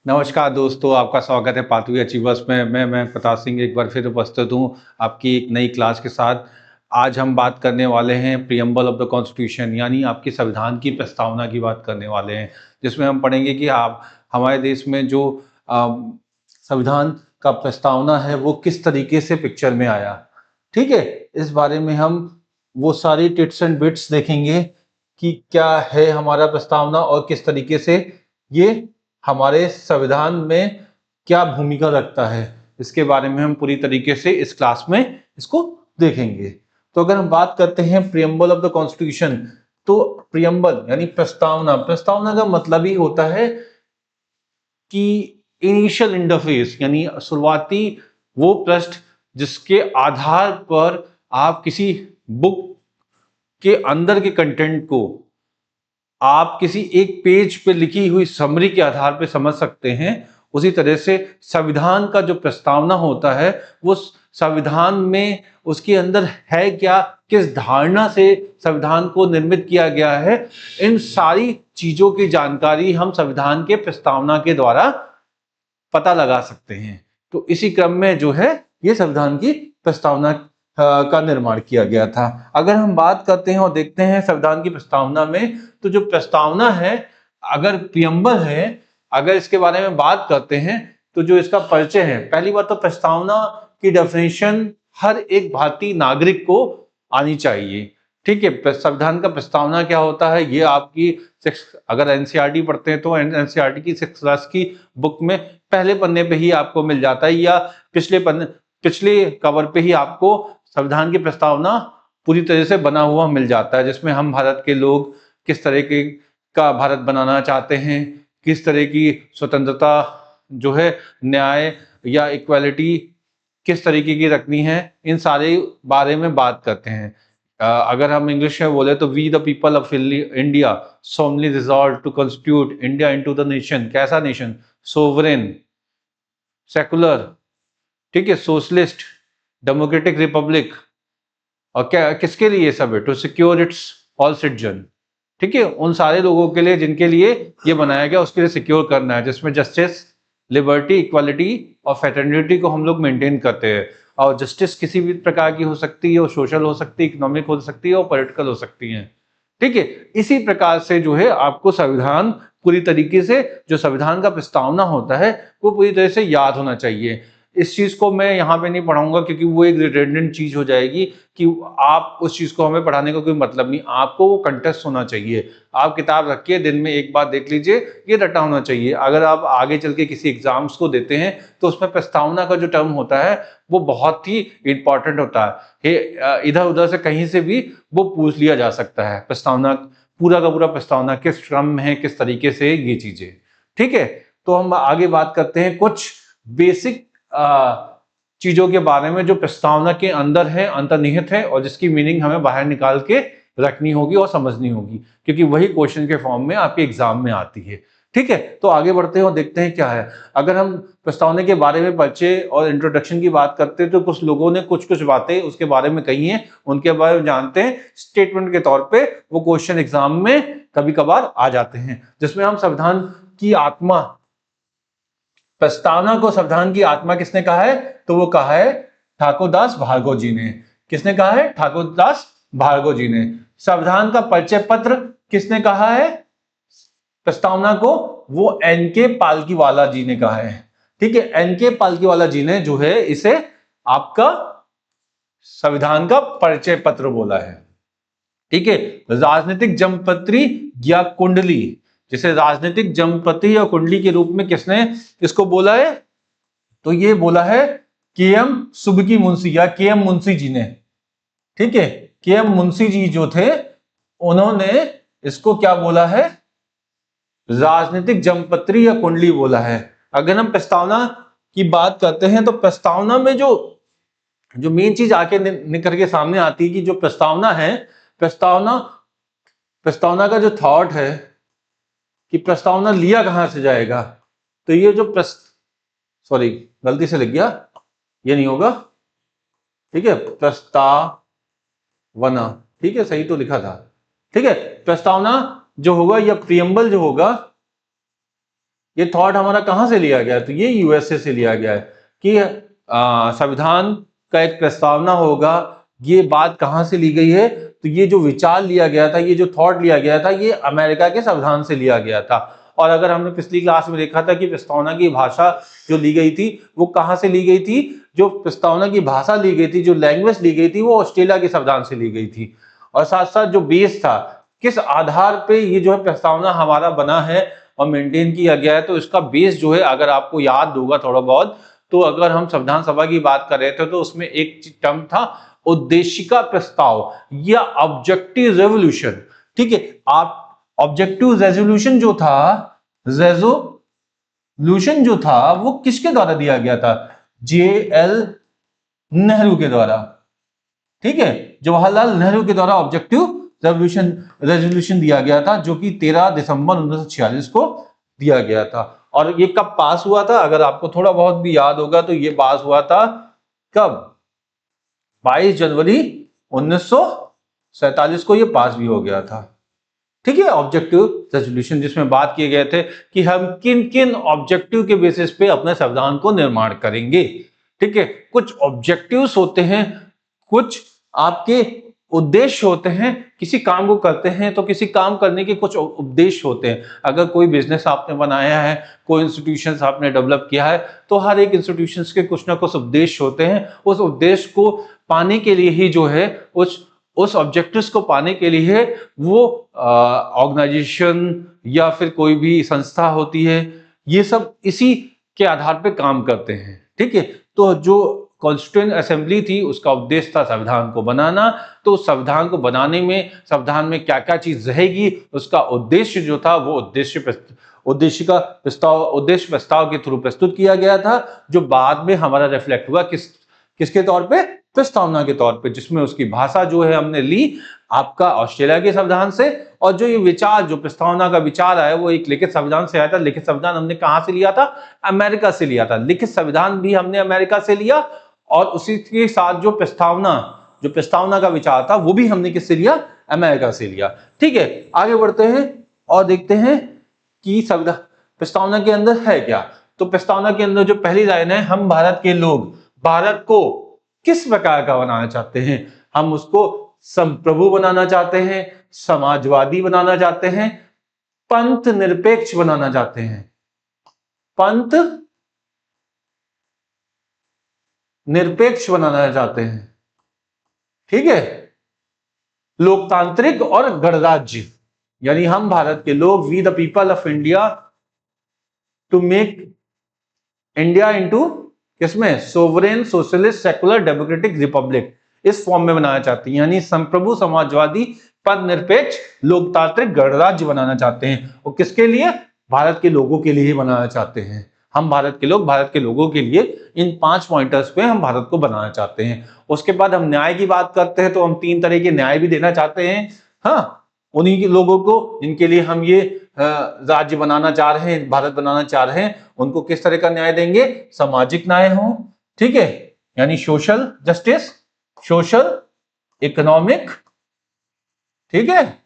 नमस्कार दोस्तों, आपका स्वागत है पाथवे अचीवर्स में। मैं प्रताप सिंह एक बार फिर उपस्थित हूँ आपकी एक नई क्लास के साथ। आज हम बात करने वाले हैं प्रीएम्बल ऑफ द कॉन्स्टिट्यूशन, यानी आपकी संविधान की प्रस्तावना की बात करने वाले हैं, जिसमें हम पढ़ेंगे कि आप हमारे देश में जो संविधान का प्रस्तावना है वो किस तरीके से पिक्चर में आया। ठीक है, इस बारे में हम वो सारी टिट्स एंड बिट्स देखेंगे कि क्या है हमारा प्रस्तावना और किस तरीके से ये हमारे संविधान में क्या भूमिका रखता है। इसके बारे में हम पूरी तरीके से इस क्लास में इसको देखेंगे। तो अगर हम बात करते हैं प्रीएम्बल ऑफ द कॉन्स्टिट्यूशन, तो प्रीएम्बल यानी प्रस्तावना, प्रस्तावना का मतलब ही होता है कि इनिशियल इंटरफेस, यानी शुरुआती वो पृष्ठ जिसके आधार पर आप किसी बुक के अंदर के कंटेंट को आप किसी एक पेज पे लिखी हुई समरी के आधार पे समझ सकते हैं। उसी तरह से संविधान का जो प्रस्तावना होता है वो संविधान में उसके अंदर है क्या, किस धारणा से संविधान को निर्मित किया गया है, इन सारी चीजों की जानकारी हम संविधान के प्रस्तावना के द्वारा पता लगा सकते हैं। तो इसी क्रम में जो है ये संविधान की प्रस्तावना का निर्माण किया गया था। अगर हम बात करते हैं और देखते हैं संविधान की प्रस्तावना में, तो जो प्रस्तावना है, अगर प्रियम्बल है, अगर इसके बारे में बात करते हैं तो जो इसका परिचय है, पहली बात तो प्रस्तावना की डेफिनेशन हर एक भारतीय नागरिक को आनी चाहिए। ठीक है, संविधान का प्रस्तावना क्या होता है ये आपकी अगर एनसीईआरटी पढ़ते हैं तो एनसीईआरटी की 6 क्लास की बुक में पहले पन्ने पे ही आपको मिल जाता है, या पिछले कवर पे ही आपको संविधान की प्रस्तावना पूरी तरह से बना हुआ मिल जाता है, जिसमें हम भारत के लोग किस तरह के का भारत बनाना चाहते हैं, किस तरह की स्वतंत्रता जो है, न्याय या इक्वालिटी किस तरीके की रखनी है, इन सारे बारे में बात करते हैं। अगर हम इंग्लिश में बोले तो we the people of India solemnly resolved to constitute India into the nation। कैसा नेशन? सोवरेन, सेकुलर, ठीक है, सोशलिस्ट, डेमोक्रेटिक रिपब्लिक। और क्या किसके लिए सब है? To secure its all citizen. ठीक है, उन सारे लोगों के लिए जिनके लिए ये बनाया गया उसके लिए सिक्योर करना है, जिसमें जस्टिस, लिबर्टी, इक्वालिटी और फ्रेटर्निटी को हम लोग मेंटेन करते हैं। और जस्टिस किसी भी प्रकार की हो सकती है, और सोशल हो सकती है, इकोनॉमिक हो सकती है और पॉलिटिकल हो सकती है। ठीक है, इसी प्रकार से जो है आपको संविधान पूरी तरीके से, जो संविधान का प्रस्तावना होता है वो पूरी तरह से याद होना चाहिए। इस चीज को मैं यहाँ पे नहीं पढ़ाऊंगा क्योंकि वो एक रिडंडेंट चीज हो जाएगी कि आप उस चीज को हमें पढ़ाने का कोई मतलब नहीं। आपको वो कंटेस्ट होना चाहिए। आप किताब रखिए, दिन में एक बार देख लीजिए, ये रटा होना चाहिए। अगर आप आगे चल के किसी एग्जाम्स को देते हैं तो उसमें प्रस्तावना का जो टर्म होता है वो बहुत ही इंपॉर्टेंट होता है। इधर उधर से कहीं से भी वो पूछ लिया जा सकता है। प्रस्तावना पूरा का पूरा प्रस्तावना किस क्रम में है, किस तरीके से, ये चीजें। ठीक है, तो हम आगे बात करते हैं कुछ बेसिक चीजों के बारे में जो प्रस्तावना के अंदर है, अंतर्निहित है, और जिसकी मीनिंग हमें बाहर निकाल के रखनी होगी और समझनी होगी, क्योंकि वही क्वेश्चन के फॉर्म में आपके एग्जाम में आती है। ठीक है, तो आगे बढ़ते हैं और देखते हैं क्या है। अगर हम प्रस्तावना के बारे में परिचय और इंट्रोडक्शन की बात करते हैं तो कुछ लोगों ने कुछ कुछ बातें उसके बारे में कही हैं, उनके बारे में जानते हैं। स्टेटमेंट के तौर पे वो क्वेश्चन एग्जाम में कभी कभार आ जाते हैं, जिसमें हम संविधान की आत्मा, प्रस्तावना को संविधान की आत्मा किसने कहा है? तो वो कहा है ठाकुरदास भार्गव जी ने। किसने कहा है? ठाकुरदास भार्गव जी ने। संविधान का परिचय पत्र किसने कहा है प्रस्तावना को? वो एन.के. पालकीवाला जी ने कहा है। ठीक है, एन.के. पालकीवाला जी ने जो है इसे आपका संविधान का परिचय पत्र बोला है। ठीक है, राजनीतिक जन्मपत्री या कुंडली, जिसे राजनीतिक जन्मपत्री या कुंडली के रूप में किसने इसको बोला है? तो ये बोला है के.एम. सुबकी मुंशी या के.एम. मुंशी जी ने। ठीक है, के.एम. मुंशी जी जो थे उन्होंने इसको क्या बोला है? राजनीतिक जन्मपत्री या कुंडली बोला है। अगर हम प्रस्तावना की बात करते हैं तो प्रस्तावना में जो जो मेन चीज आके निकल के सामने आती है कि जो प्रस्तावना है, प्रस्तावना प्रस्तावना का जो थॉट है कि प्रस्तावना लिया कहां से जाएगा, तो ये जो सॉरी गलती से लिख गया, ये नहीं होगा। ठीक है, प्रस्तावना, ठीक है, सही तो लिखा था। ठीक है, प्रस्तावना जो होगा या प्रियम्बल जो होगा ये थॉट हमारा कहां से लिया गया है? तो ये यूएसए से लिया गया है कि संविधान का एक प्रस्तावना होगा। ये बात कहां से ली गई है? तो ये जो विचार लिया गया था, ये जो थॉट लिया गया था, ये अमेरिका के संविधान से लिया गया था। और अगर हमने पिछली क्लास में देखा था कि प्रस्तावना की भाषा जो ली गई थी वो कहां से ली गई थी? जो प्रस्तावना की भाषा ली गई थी, जो लैंग्वेज ली गई थी, वो ऑस्ट्रेलिया के संविधान से ली गई थी। और साथ साथ जो बेस था, किस आधार पे ये जो है प्रस्तावना हमारा बना है और मेंटेन किया गया है, तो इसका बेस जो है, अगर आपको याद होगा थोड़ा बहुत, तो अगर हम संविधान सभा की बात कर रहे थे तो उसमें एक टर्म था उद्देशिका प्रस्ताव या ऑब्जेक्टिव रेजोल्यूशन। ठीक है, आप ऑब्जेक्टिव रेजोल्यूशन जो था, रेजोल्यूशन जो था वो किसके द्वारा दिया गया था? JL नेहरू के द्वारा। ठीक है, जवाहरलाल नेहरू के द्वारा ऑब्जेक्टिव रेजोल्यूशन दिया गया था, जो कि 13 दिसंबर 1946 को दिया गया था। और ये कब पास हुआ था? अगर आपको थोड़ा बहुत भी याद होगा तो ये पास हुआ था कब? 22 जनवरी 1947 को ये पास भी हो गया था। ठीक है, ऑब्जेक्टिव रेजोल्यूशन, जिसमें बात किए गए थे कि हम किन किन ऑब्जेक्टिव के बेसिस पे अपने संविधान को निर्माण करेंगे। ठीक है, कुछ ऑब्जेक्टिव्स होते हैं, कुछ आपके उद्देश्य होते हैं। किसी काम को करते हैं तो किसी काम करने के कुछ उद्देश्य होते हैं। अगर कोई बिजनेस आपने बनाया है, कोई इंस्टीट्यूशन आपने डेवलप किया है, तो हर एक इंस्टीट्यूशन के कुछ ना कुछ उद्देश्य होते हैं। उस उद्देश्य को पाने के लिए ही जो है, उस ऑब्जेक्टिव्स को पाने के लिए वो ऑर्गेनाइजेशन या फिर कोई भी संस्था होती है, ये सब इसी के आधार पे काम करते हैं। ठीक है, तो जो कॉन्स्टिट्यूएंट असेंबली थी उसका उद्देश्य था संविधान को बनाना। तो संविधान को बनाने में संविधान में क्या क्या चीज रहेगी, उसका उद्देश्य जो था वो उद्देश्य प्रस्ताव के थ्रू प्रस्तुत किया गया था, जो बाद में हमारा रिफ्लेक्ट हुआ किसके तौर पे? प्रस्तावना के तौर पे, जिसमें उसकी भाषा जो है हमने ली आपका ऑस्ट्रेलिया के संविधान से। और जो ये विचार, जो प्रस्तावना का विचार आया, वो एक लिखित संविधान से आया था। लिखित संविधान हमने कहां से लिया था? अमेरिका से लिया था। लिखित संविधान भी हमने अमेरिका से लिया, और उसी के साथ जो प्रस्तावना का विचार था वो भी हमने किससे लिया? अमेरिका से लिया। ठीक है, आगे बढ़ते हैं और देखते हैं कि संविधान प्रस्तावना के अंदर है क्या। तो प्रस्तावना के अंदर जो पहली लाइन है, हम भारत के लोग भारत को किस प्रकार का बनाना चाहते हैं? हम उसको संप्रभु बनाना चाहते हैं, समाजवादी बनाना चाहते हैं, पंथ निरपेक्ष बनाना चाहते हैं। पंथ निरपेक्ष बनाना चाहते हैं। ठीक है, लोकतांत्रिक और गणराज्य, यानी हम भारत के लोग, we the people of India, to make India into किसमें? Sovereign socialist secular democratic republic, इस फॉर्म में बनाना चाहते हैं। यानी संप्रभु, समाजवादी, पद निरपेक्ष, लोकतांत्रिक गणराज्य बनाना चाहते हैं। और किसके लिए? भारत के लोगों के लिए ही बनाना चाहते हैं। हम भारत के लोग भारत के लोगों के लिए इन 5 पॉइंटर्स पे हम भारत को बनाना चाहते हैं। उसके बाद हम न्याय की बात करते हैं, तो हम 3 तरह के न्याय भी देना चाहते हैं। हाँ, उन्हीं के लोगों को जिनके लिए हम ये राज्य बनाना चाह रहे हैं, भारत बनाना चाह रहे हैं, उनको किस तरह का न्याय देंगे? सामाजिक न्याय हो, ठीक है, यानी सोशल जस्टिस, सोशल इकोनॉमिक, ठीक है,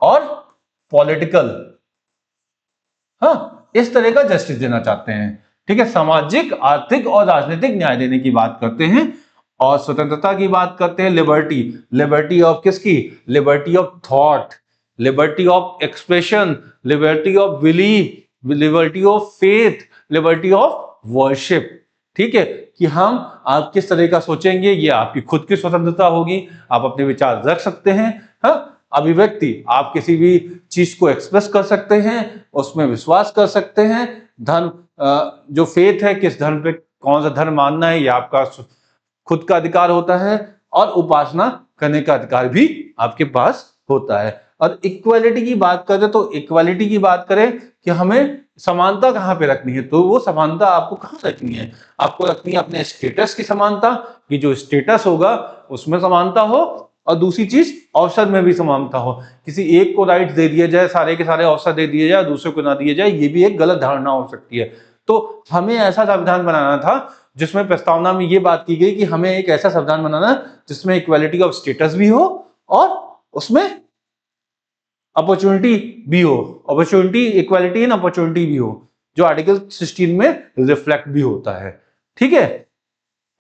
और पॉलिटिकल। हाँ, इस तरह का जस्टिस देना चाहते हैं। ठीक है, सामाजिक, आर्थिक और राजनीतिक न्याय देने की बात करते हैं। और स्वतंत्रता की बात करते हैं, लिबर्टी। लिबर्टी ऑफ किसकी? Liberty of thought, liberty of expression, liberty of believe, liberty of faith, liberty of worship. ठीक है, कि हम आप किस तरह का सोचेंगे, ये आपकी खुद की स्वतंत्रता होगी, आप अपने विचार रख सकते हैं। हाँ, अभिव्यक्ति, आप किसी भी चीज को एक्सप्रेस कर सकते हैं, उसमें विश्वास कर सकते हैं। धर्म, जो फेथ है, किस धर्म पे, कौन सा धर्म मानना है, ये आपका खुद का अधिकार होता है। और उपासना करने का अधिकार भी आपके पास होता है। और इक्वालिटी की बात करें, तो इक्वालिटी की बात करें कि हमें समानता कहाँ पे रखनी है, तो वो समानता आपको कहाँ रखनी है? आपको रखनी है अपने स्टेटस की समानता, कि जो स्टेटस होगा उसमें समानता हो, और दूसरी चीज अवसर में भी समानता हो। किसी एक को राइट दे दिया जाए, सारे के सारे अवसर दे दिए जाए, दूसरे को ना दिए जाए, ये भी एक गलत धारणा हो सकती है। तो हमें ऐसा संविधान बनाना था जिसमें प्रस्तावना में ये बात की गई कि हमें एक ऐसा संविधान बनाना जिसमें इक्वालिटी ऑफ स्टेटस भी हो और उसमें अपॉर्चुनिटी भी हो, अपॉर्चुनिटी, इक्वालिटी इन अपॉर्चुनिटी भी हो। जो आर्टिकल 16 में रिफ्लेक्ट भी होता है। ठीक है,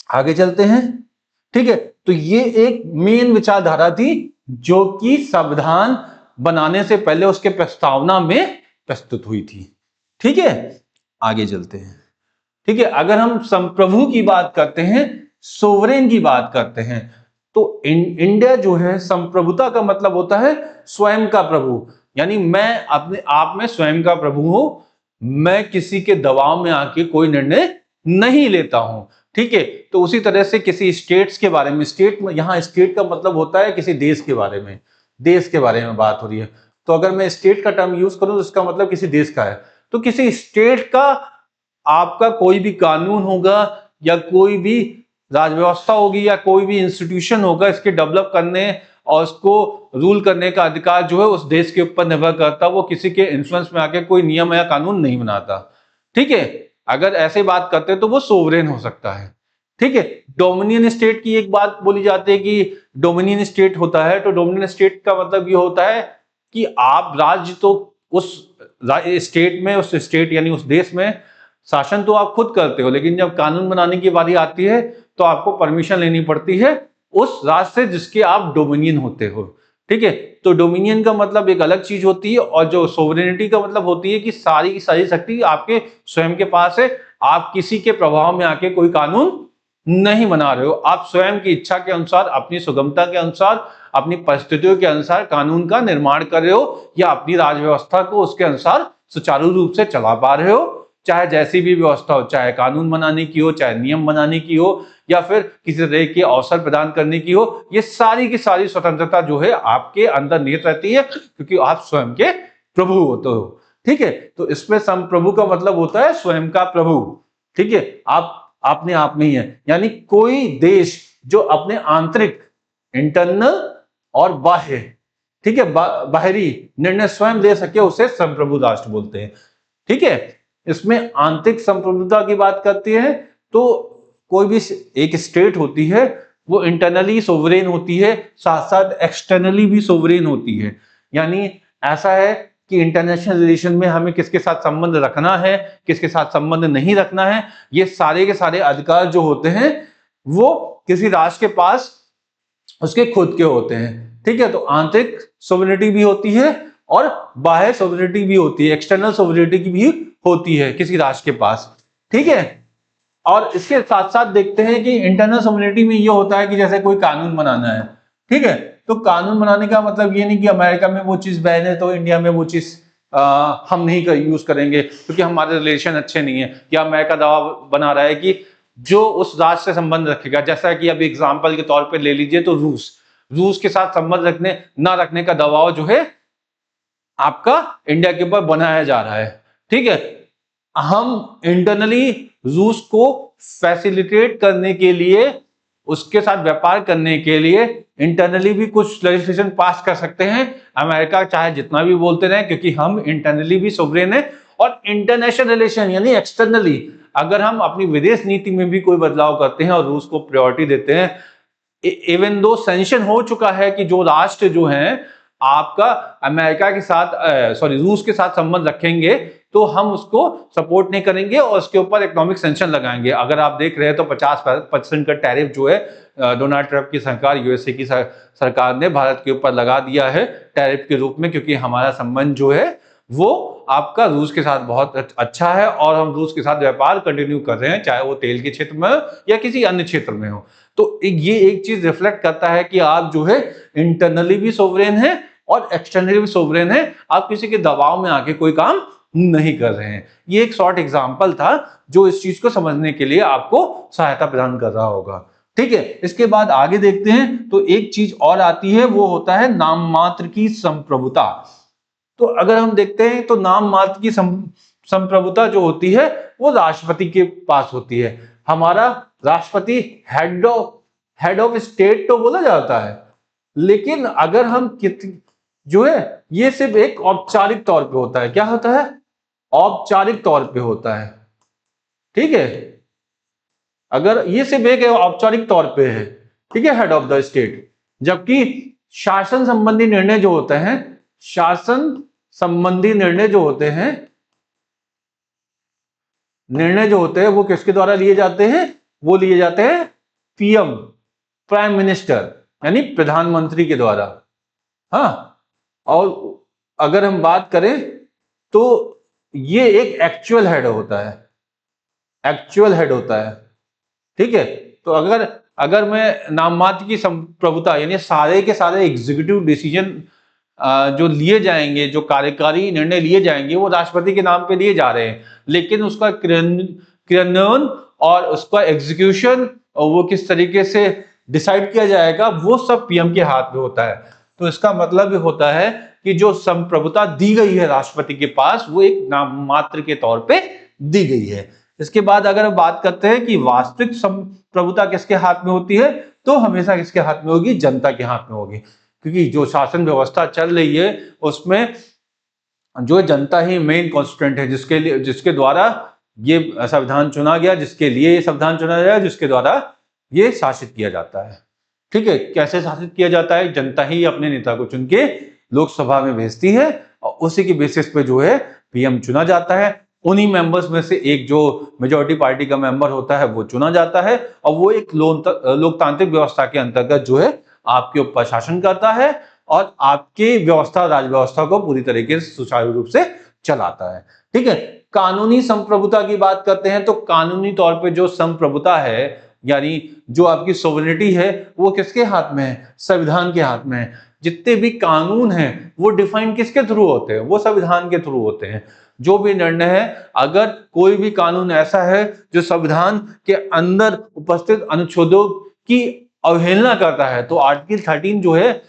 आगे चलते हैं। ठीक है, तो ये एक मेन विचारधारा थी जो कि संविधान बनाने से पहले उसके प्रस्तावना में प्रस्तुत हुई थी। ठीक है, आगे चलते हैं। ठीक है, अगर हम संप्रभु की बात करते हैं, सोवरेन की बात करते हैं, तो इंडिया जो है, संप्रभुता का मतलब होता है स्वयं का प्रभु, यानी मैं अपने आप में स्वयं का प्रभु हूं, मैं किसी के दबाव में आके कोई निर्णय नहीं लेता हूं। ठीक है, तो उसी तरह से किसी स्टेट्स के बारे में, स्टेट में, यहां स्टेट का मतलब होता है किसी देश के बारे में, देश के बारे में बात हो रही है, तो अगर मैं स्टेट का टर्म यूज करूं तो इसका मतलब किसी देश का है। तो किसी स्टेट का आपका कोई भी कानून होगा या कोई भी राज व्यवस्था होगी या कोई भी इंस्टीट्यूशन होगा, इसके डेवलप करने और उसको रूल करने का अधिकार जो है उस देश के ऊपर निर्भर करता है, वो किसी के इन्फ्लुएंस में आके कोई नियम या कानून नहीं बनाता। ठीक है, अगर ऐसे बात करते हैं तो वो सोवरेन हो सकता है। ठीक है, डोमिनियन स्टेट की एक बात बोली जाती है कि डोमिनियन स्टेट होता है, तो डोमिनियन स्टेट का मतलब ये होता है कि आप राज्य तो उस स्टेट में, उस स्टेट यानी उस देश में शासन तो आप खुद करते हो, लेकिन जब कानून बनाने की बारी आती है तो आपको परमिशन लेनी पड़ती है उस राज्य से जिसके आप डोमिनियन होते हो। ठीक है, तो डोमिनियन का मतलब एक अलग चीज होती है, और जो सोवरेनिटी का मतलब होती है कि सारी की सारी शक्ति आपके स्वयं के पास है, आप किसी के प्रभाव में आके कोई कानून नहीं बना रहे हो, आप स्वयं की इच्छा के अनुसार, अपनी सुगमता के अनुसार, अपनी परिस्थितियों के अनुसार कानून का निर्माण कर रहे हो, या अपनी राज व्यवस्था को उसके अनुसार सुचारू रूप से चला पा रहे हो, चाहे जैसी भी व्यवस्था हो, चाहे कानून बनाने की हो, चाहे नियम बनाने की हो, या फिर किसी तरह के अवसर प्रदान करने की हो, ये सारी की सारी स्वतंत्रता जो है आपके अंदर निहित रहती है, क्योंकि आप स्वयं के प्रभु होते हो। ठीक है, तो इसमें संप्रभु का मतलब होता है स्वयं का प्रभु। ठीक है, आप अपने आप में ही है, यानी कोई देश जो अपने आंतरिक, इंटरनल और बाह्य, ठीक है, बाहरी निर्णय स्वयं ले सके, उसे संप्रभु राष्ट्र बोलते हैं। ठीक है, इसमें आंतरिक संप्रभुता की बात करती है तो कोई भी एक स्टेट होती है वो इंटरनली सोवरेन होती है, साथ साथ एक्सटर्नली भी सोवरेन होती है। यानी ऐसा है कि इंटरनेशनल रिलेशन में हमें किसके साथ संबंध रखना है, किसके साथ संबंध नहीं रखना है, ये सारे के सारे अधिकार जो होते हैं वो किसी राष्ट्र के पास उसके खुद के होते हैं। ठीक है, तो आंतरिक सोवरेनिटी भी होती है और बाह्य सोवरेनिटी भी होती है, एक्सटर्नल सोवरेनिटी भी होती है किसी राष्ट्र के पास। ठीक है, और इसके साथ साथ देखते हैं कि इंटरनल सोवरेनिटी में ये होता है कि जैसे कोई कानून बनाना है, ठीक है, तो कानून बनाने का मतलब ये नहीं कि अमेरिका में वो चीज बैन है तो इंडिया में वो चीज हम नहीं यूज करेंगे क्योंकि हमारे रिलेशन अच्छे नहीं है, या अमेरिका दबाव बना रहा है कि जो उस राष्ट्र से संबंध रखेगा, जैसा कि अभी एग्जाम्पल के तौर पर ले लीजिए तो रूस के साथ संबंध रखने ना रखने का दबाव जो है आपका इंडिया के ऊपर बनाया जा रहा है। ठीक है, हम इंटरनली रूस को फैसिलिटेट करने के लिए, उसके साथ व्यापार करने के लिए इंटरनली भी कुछ लेजिस्लेशन पास कर सकते हैं, अमेरिका चाहे जितना भी बोलते रहे, क्योंकि हम इंटरनली भी सोवरेन है। और इंटरनेशनल रिलेशन यानी एक्सटर्नली अगर हम अपनी विदेश नीति में भी कोई बदलाव करते हैं और रूस को प्रायोरिटी देते हैं, इवन दो सैंक्शन हो चुका है कि जो राष्ट्र जो हैं आपका अमेरिका के साथ रूस के साथ संबंध रखेंगे तो हम उसको सपोर्ट नहीं करेंगे और उसके ऊपर इकोनॉमिक सैंक्शन लगाएंगे। अगर आप देख रहे हैं तो 50% का टैरिफ जो है डोनाल्ड ट्रंप की सरकार, यूएसए की सरकार ने भारत के ऊपर लगा दिया है टैरिफ के रूप में, क्योंकि हमारा संबंध जो है वो आपका रूस के साथ बहुत अच्छा है और हम रूस के साथ व्यापार कंटिन्यू कर रहे हैं, चाहे वो तेल के क्षेत्र में हो या किसी अन्य क्षेत्र में हो। तो ये एक चीज रिफ्लेक्ट करता है कि आप जो है इंटरनली भी सोवरेन है और एक्सटर्नली भी सोवरेन है, आप किसी के दबाव में आके कोई काम नहीं कर रहे हैं। ये एक शॉर्ट एग्जांपल था जो इस चीज को समझने के लिए आपको सहायता प्रदान कर रहा होगा। ठीक है, इसके बाद आगे देखते हैं तो एक चीज और आती है, वो होता है नाम मात्र की संप्रभुता। तो अगर हम देखते हैं तो नाम मात्र की संप्रभुता जो होती है वो राष्ट्रपति के पास होती है। हमारा राष्ट्रपति हेड ऑफ स्टेट तो बोला जाता है, लेकिन अगर हम जो है ये सिर्फ एक औपचारिक तौर पे होता है। क्या होता है? औपचारिक तौर पे होता है। ठीक है, अगर ये सिर्फ एक औपचारिक तौर पे है, ठीक है, हेड ऑफ द स्टेट, जबकि शासन संबंधी निर्णय जो होते हैं, शासन संबंधी निर्णय जो होते हैं निर्णय जो होते हैं वो किसके द्वारा लिए जाते हैं? वो लिए जाते हैं पीएम, प्राइम मिनिस्टर, यानी प्रधानमंत्री के द्वारा। हाँ, और अगर हम बात करें तो ये एक एक्चुअल हेड होता है, एक्चुअल हेड होता है। ठीक है, तो अगर अगर मैं नाम मात्र की संप्रभुता यानी सारे के सारे एग्जीक्यूटिव डिसीजन जो लिए जाएंगे, जो कार्यकारी निर्णय लिए जाएंगे, वो राष्ट्रपति के नाम पे लिए जा रहे हैं, लेकिन उसका क्रियान्वयन और उसका एग्जीक्यूशन वो किस तरीके से डिसाइड किया जाएगा, वो सब पीएम के हाथ में होता है। तो इसका मतलब ये होता है कि जो संप्रभुता दी गई है राष्ट्रपति के पास, वो एक नाम मात्र के तौर पे दी गई है। इसके बाद अगर हम बात करते हैं कि वास्तविक संप्रभुता किसके हाथ में होती है, तो हमेशा किसके हाथ में होगी? जनता के हाथ में होगी, क्योंकि जो शासन व्यवस्था चल रही है उसमें जो जनता ही मेन कॉन्स्टिट्यूएंट है, जिसके द्वारा ये संविधान चुना गया, जिसके लिए ये संविधान चुना गया, जिसके द्वारा ये शासित किया जाता है। ठीक है, कैसे शासित किया जाता है? जनता ही अपने नेता को चुन के लोकसभा में भेजती है और उसी की बेसिस पे जो है पीएम चुना जाता है। उन्हीं मेंबर्स में से एक जो मेजॉरिटी पार्टी का मेंबर होता है वो चुना जाता है और वो एक लोकतांत्रिक व्यवस्था के अंतर्गत जो है आपके ऊपर शासन करता है और आपकी व्यवस्था, राज व्यवस्था को पूरी तरीके से सुचारू रूप से चलाता है। ठीक है, कानूनी संप्रभुता की बात करते हैं तो कानूनी तौर पे जो संप्रभुता है, यानी जो आपकी सोवरेनिटी है, वो किसके हाथ में है? संविधान के हाथ में है। जितने भी कानून हैं वो डिफाइन किसके थ्रू होते हैं? वो संविधान के थ्रू होते हैं। जो भी निर्णय है, अगर कोई भी कानून ऐसा है जो संविधान के अंदर उपस्थित अनुच्छेदों की अवहेलना करता है, तो आर्टिकल 13 जो है,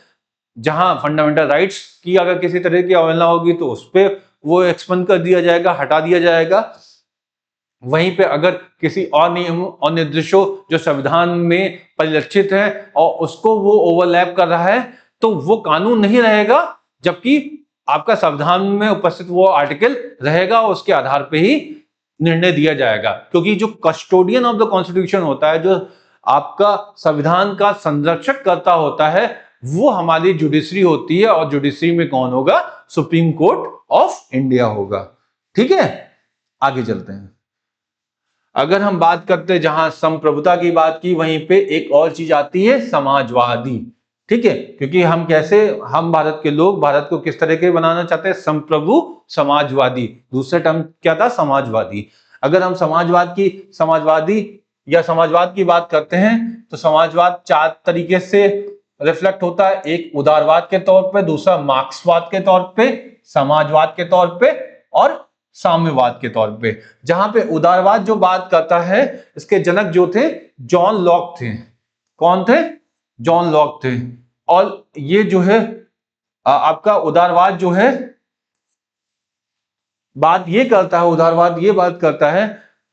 जहां फंडामेंटल राइट्स की अगर किसी तरह की अवहेलना होगी तो उस पर वो एक्सपंड कर दिया जाएगा, हटा दिया जाएगा। वहीं पे अगर किसी और नियमों और निर्देशों जो संविधान में परिलक्षित है और उसको वो ओवरलैप कर रहा है, तो वो कानून नहीं रहेगा, जबकि आपका संविधान में उपस्थित वो आर्टिकल रहेगा, उसके आधार पे ही निर्णय दिया जाएगा। क्योंकि जो कस्टोडियन ऑफ द कॉन्स्टिट्यूशन होता है, जो आपका संविधान का संरक्षक करता होता है, वो हमारी जुडिशरी होती है और जुडिशरी में कौन होगा? सुप्रीम कोर्ट ऑफ इंडिया होगा। ठीक है, आगे चलते हैं। अगर हम बात करते हैं, जहां संप्रभुता की बात की, वहीं पे एक और चीज आती है, समाजवादी। ठीक है, क्योंकि हम भारत के लोग भारत को किस तरह के बनाना चाहते हैं? संप्रभु समाजवादी। दूसरा टर्म क्या था? समाजवादी। अगर हम समाजवादी या समाजवाद की बात करते हैं तो समाजवाद 4 तरीके से रिफ्लेक्ट होता है। एक उदारवाद के तौर पे, दूसरा मार्क्सवाद के तौर पे, समाजवाद के तौर पे और साम्यवाद के तौर पे। जहां पे उदारवाद जो बात करता है, इसके जनक जो थे जॉन लॉक थे। कौन थे? जॉन लॉक थे। और ये जो है आपका उदारवाद जो है बात ये करता है, उदारवाद ये बात करता है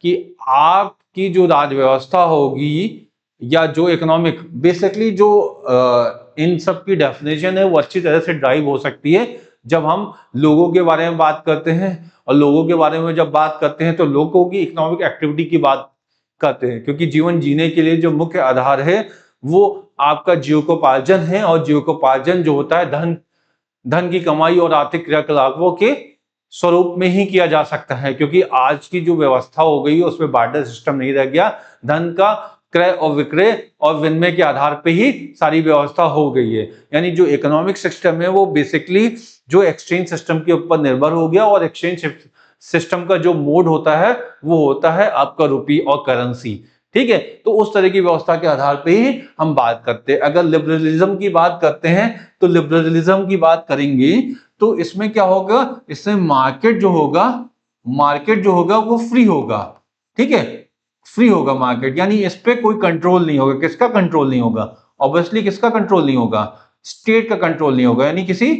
कि आपकी जो राज व्यवस्था होगी या जो इकोनॉमिक, बेसिकली जो इन सब की डेफिनेशन है वो अच्छी तरह से ड्राइव हो सकती है जब हम लोगों के बारे में बात करते हैं। और लोगों के बारे में जब बात करते हैं तो लोगों की इकोनॉमिक एक्टिविटी की बात करते हैं, क्योंकि जीवन जीने के लिए जो मुख्य आधार है वो आपका जीविकोपार्जन है। और जीविकोपार्जन जो होता है धन की कमाई और आर्थिक क्रियाकलापों के स्वरूप में ही किया जा सकता है, क्योंकि आज की जो व्यवस्था हो गई है उसमें बार्टर सिस्टम नहीं रह गया। धन का क्रय और विक्रय और विनिमय के आधार पे ही सारी व्यवस्था हो गई है। यानी जो इकोनॉमिक सिस्टम है वो बेसिकली जो एक्सचेंज सिस्टम के ऊपर निर्भर हो गया। और एक्सचेंज सिस्टम का जो मोड होता है वो होता है आपका रुपी और करेंसी। ठीक है, तो उस तरह की व्यवस्था के आधार पे ही हम बात करते हैं। अगर लिबरलिज्म की बात करते हैं तो लिबरलिज्म की बात करेंगे तो इसमें क्या होगा? इसमें मार्केट जो होगा वो फ्री होगा। ठीक है, फ्री होगा मार्केट, यानी इस पे कोई कंट्रोल नहीं होगा। किसका कंट्रोल नहीं होगा? ऑब्वियसली किसका कंट्रोल नहीं होगा? स्टेट का कंट्रोल नहीं होगा, यानी किसी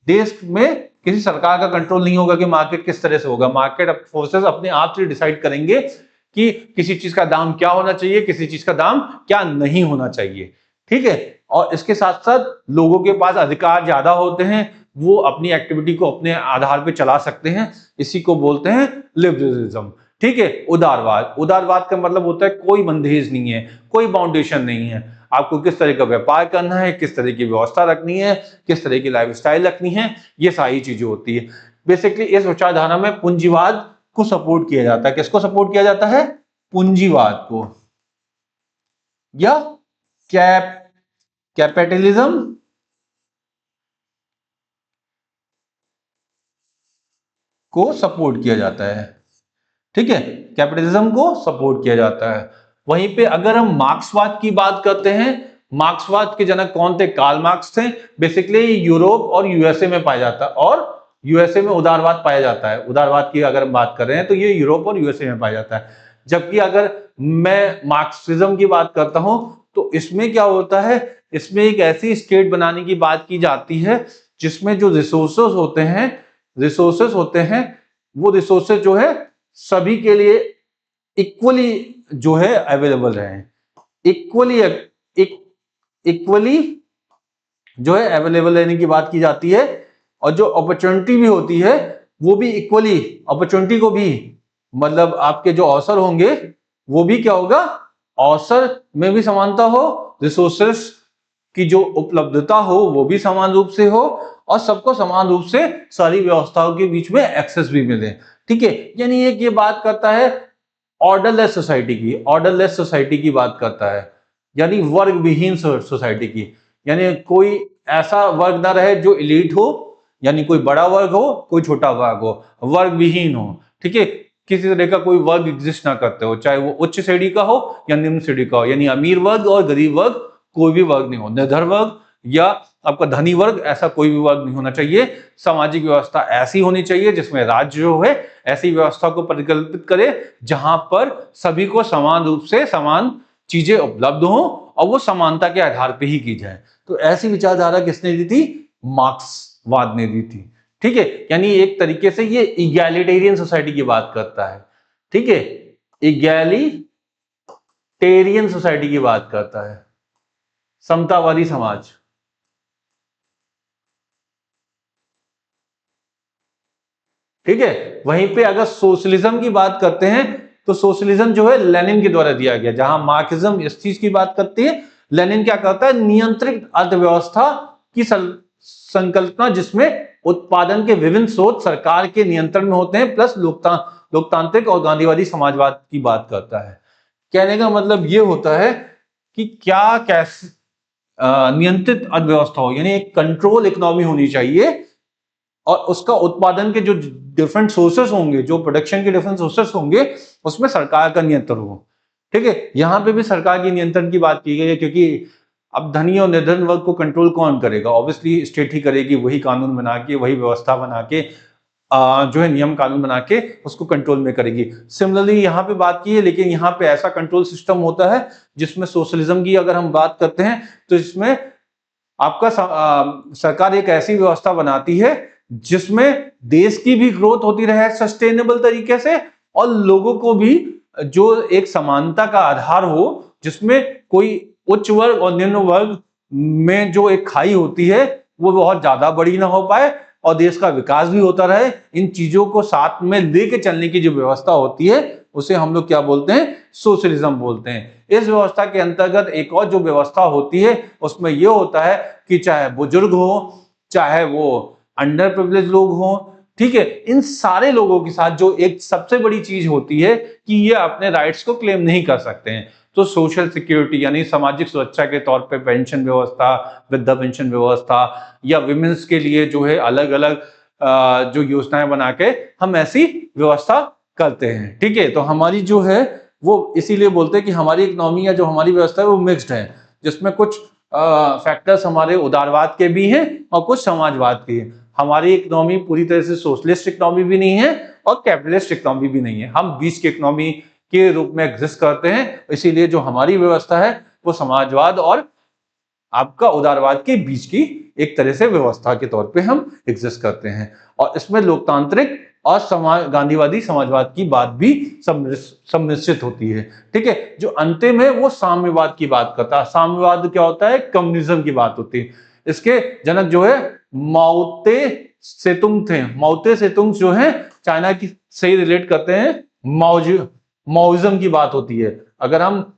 देश में किसी सरकार का कंट्रोल नहीं होगा कि मार्केट किस तरह से होगा। मार्केट फोर्सेस अपने आप से डिसाइड करेंगे कि किसी चीज का दाम क्या होना चाहिए, किसी चीज का दाम क्या नहीं होना चाहिए। ठीक है, और इसके साथ साथ लोगों के पास अधिकार ज्यादा होते हैं, वो अपनी एक्टिविटी को अपने आधार पे चला सकते हैं। इसी को बोलते हैं लिबरलिज्म। ठीक है, उदारवाद का मतलब होता है कोई बंधेज नहीं है, कोई बाउंडेशन नहीं है। आपको किस तरह का व्यापार करना है, किस तरह की व्यवस्था रखनी है, किस तरह की लाइफस्टाइल रखनी है, ये सारी चीजें होती है। बेसिकली इस विचारधारा में पूंजीवाद को सपोर्ट किया जाता है। किसको सपोर्ट किया जाता है? पूंजीवाद को, या कैपिटलिज्म को सपोर्ट किया जाता है। ठीक है, कैपिटलिज्म को सपोर्ट किया जाता है। वहीं पे अगर हम मार्क्सवाद की बात करते हैं, मार्क्सवाद के जनक कौन थे? कार्ल मार्क्स थे। बेसिकली यूरोप और यूएसए में पाया जाता है, और यूएसए में उदारवाद पाया जाता है। उदारवाद की अगर हम बात कर रहे हैं तो ये यूरोप और यूएसए में पाया जाता है। जबकि अगर मैं मार्क्सिज्म की बात करता हूं तो इसमें क्या होता है, इसमें एक ऐसी स्टेट बनाने की बात की जाती है जिसमें जो रिसोर्सेस होते हैं वो रिसोर्सेस जो है सभी के लिए इक्वली जो है अवेलेबल रहे, इक्वली जो है अवेलेबल रहने की बात की जाती है। और जो अपॉर्चुनिटी भी होती है वो भी इक्वली, अपॉर्चुनिटी को भी, मतलब आपके जो अवसर होंगे वो भी क्या होगा, अवसर में भी समानता हो, रिसोर्सेस की जो उपलब्धता हो वो भी समान रूप से हो, और सबको समान रूप से सारी व्यवस्थाओं के बीच में एक्सेस भी मिले। ठीक है, यानी एक ये बात करता है ऑर्डरलेस सोसाइटी की, ऑर्डरलेस सोसाइटी की बात करता है, यानी वर्ग विहीन सोसाइटी की। यानी कोई ऐसा वर्ग ना रहे जो इलीट हो, यानी कोई बड़ा वर्ग हो कोई छोटा वर्ग हो, वर्ग विहीन हो। ठीक है, किसी तरह का कोई वर्ग एग्जिस्ट ना करते हो, चाहे वो उच्च श्रेणी का हो या निम्न श्रेणी का हो, यानी अमीर वर्ग और गरीब वर्ग कोई भी वर्ग नहीं हो, निर्धन वर्ग या आपका धनी वर्ग, ऐसा कोई भी वर्ग नहीं होना चाहिए। सामाजिक व्यवस्था ऐसी होनी चाहिए जिसमें राज्य जो है ऐसी व्यवस्था को परिकल्पित करे जहां पर सभी को समान रूप से समान चीजें उपलब्ध हो और वो समानता के आधार पर ही की जाए। तो ऐसी विचारधारा किसने दी थी? मार्क्सवाद ने दी थी। ठीक है, यानी एक तरीके से ये इगैलिटेरियन सोसाइटी की बात करता है। ठीक है, इगैलिटेरियन सोसाइटी की बात करता है, समतावादी समाज। ठीक है, वहीं पे अगर सोशलिज्म की बात करते हैं तो सोशलिज्म जो है लेनिन के द्वारा दिया गया। जहां मार्क्सिज्म इस चीज की बात करती है, लेनिन क्या करता है? नियंत्रित अर्थव्यवस्था की संकल्पना जिसमें उत्पादन के विभिन्न स्रोत सरकार के नियंत्रण में होते हैं, प्लस लोकतांत्रिक और गांधीवादी समाजवाद की बात करता है। कहने का मतलब ये होता है कि क्या कैसे नियंत्रित अर्थव्यवस्था हो, यानी एक कंट्रोल इकोनॉमी होनी चाहिए, और उसका उत्पादन के जो डिफरेंट सोर्सेस होंगे, जो प्रोडक्शन के डिफरेंट सोर्सेस होंगे, उसमें सरकार का नियंत्रण हो। ठीक है, यहां पे भी सरकार की नियंत्रण की बात की गई है, क्योंकि अब धनी और निर्धन वर्ग को कंट्रोल कौन करेगा? ऑब्वियसली स्टेट ही करेगी, वही कानून बना के, वही व्यवस्था बना के, जो है नियम कानून बना के उसको कंट्रोल में करेगी। सिमिलरली यहाँ पे बात की है, लेकिन यहाँ पे ऐसा कंट्रोल सिस्टम होता है जिसमें सोशलिज्म की अगर हम बात करते हैं तो इसमें आपका सरकार एक ऐसी व्यवस्था बनाती है जिसमें देश की भी ग्रोथ होती रहे सस्टेनेबल तरीके से, और लोगों को भी जो एक समानता का आधार हो, जिसमें कोई उच्च वर्ग और निम्न वर्ग में जो एक खाई होती है वो बहुत ज्यादा बड़ी ना हो पाए, और देश का विकास भी होता रहे। इन चीजों को साथ में लेके चलने की जो व्यवस्था होती है उसे हम लोग क्या बोलते हैं? सोशलिज्म बोलते हैं। इस व्यवस्था के अंतर्गत एक और जो व्यवस्था होती है उसमें यह होता है कि चाहे बुजुर्ग हो, चाहे वो अंडर प्रिविलेज लोग हों, ठीक है, इन सारे लोगों के साथ जो एक सबसे बड़ी चीज होती है कि ये अपने राइट्स को क्लेम नहीं कर सकते हैं। तो सोशल सिक्योरिटी यानी सामाजिक सुरक्षा के तौर पे पेंशन व्यवस्था, वृद्धा पेंशन व्यवस्था, या विमेंस के लिए जो है अलग अलग जो योजनाएं बना के हम ऐसी व्यवस्था करते हैं। ठीक है, तो हमारी जो है वो इसीलिए बोलते हैं कि हमारी इकोनॉमी या जो हमारी व्यवस्था है वो मिक्स्ड है, जिसमें कुछ फैक्टर्स हमारे उदारवाद के भी हैं और कुछ समाजवाद के हैं। हमारी इकोनॉमी पूरी तरह से सोशलिस्ट इकोनॉमी भी नहीं है और कैपिटलिस्ट इकोनॉमी भी नहीं है, हम बीच की इकोनॉमी के रूप में एग्जिस्ट करते हैं। इसीलिए जो हमारी व्यवस्था है वो समाजवाद और आपका उदारवाद के बीच की एक तरह से व्यवस्था के तौर पे हम एग्जिस्ट करते हैं, और इसमें लोकतांत्रिक और गांधीवादी समाजवाद की बात भी सम्मिश्रित होती है। ठीक है, जो अंतिम है वो साम्यवाद की बात करता है। साम्यवाद क्या होता है? कम्युनिज्म की बात होती है। इसके जनक जो है माओते सेतुंग थे। माओते सेतुंग जो है चाइना की से रिलेट करते हैं, माओइज्म की बात होती है। अगर हम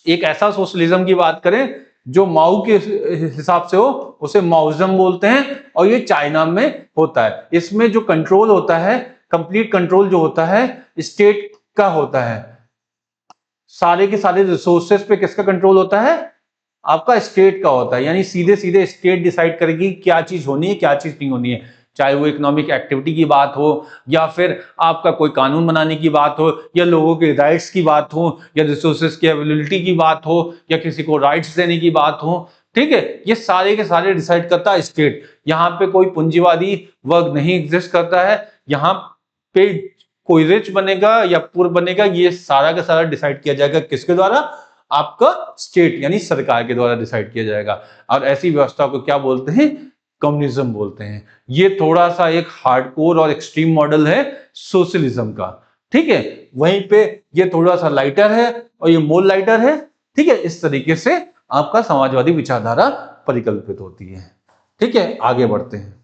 एक ऐसा सोशलिज्म की बात करें जो माओ के हिसाब से हो उसे माओइज्म बोलते हैं, और ये चाइना में होता है। इसमें जो कंट्रोल होता है कंप्लीट कंट्रोल जो होता है स्टेट का होता है। सारे के सारे रिसोर्सेस पे किसका कंट्रोल होता है? आपका स्टेट का होता है। यानी सीधे सीधे स्टेट डिसाइड करेगी क्या चीज होनी है, क्या चीज नहीं होनी है। चाहे वो इकोनॉमिक एक्टिविटी की बात हो, या फिर आपका कोई कानून बनाने की बात हो, या लोगों के राइट्स की बात हो, या रिसोर्सेज की अवेलेबिलिटी की बात हो, या किसी को राइट्स देने की बात हो। ठीक है, ये सारे के सारे डिसाइड करता है स्टेट। यहाँ पे कोई पूंजीवादी वर्ग नहीं एग्जिस्ट करता है। यहाँ पे कोई रिच बनेगा या पुअर बनेगा, ये सारा का सारा डिसाइड किया जाएगा किसके द्वारा? आपका स्टेट यानी सरकार के द्वारा डिसाइड किया जाएगा। और ऐसी व्यवस्था को क्या बोलते हैं? कम्युनिज्म बोलते हैं। ये थोड़ा सा एक हार्डकोर और एक्सट्रीम मॉडल है सोशलिज्म का। ठीक है, वहीं पे ये थोड़ा सा लाइटर है और ये मोर लाइटर है। ठीक है, इस तरीके से आपका समाजवादी विचारधारा परिकल्पित होती है। ठीक है, आगे बढ़ते हैं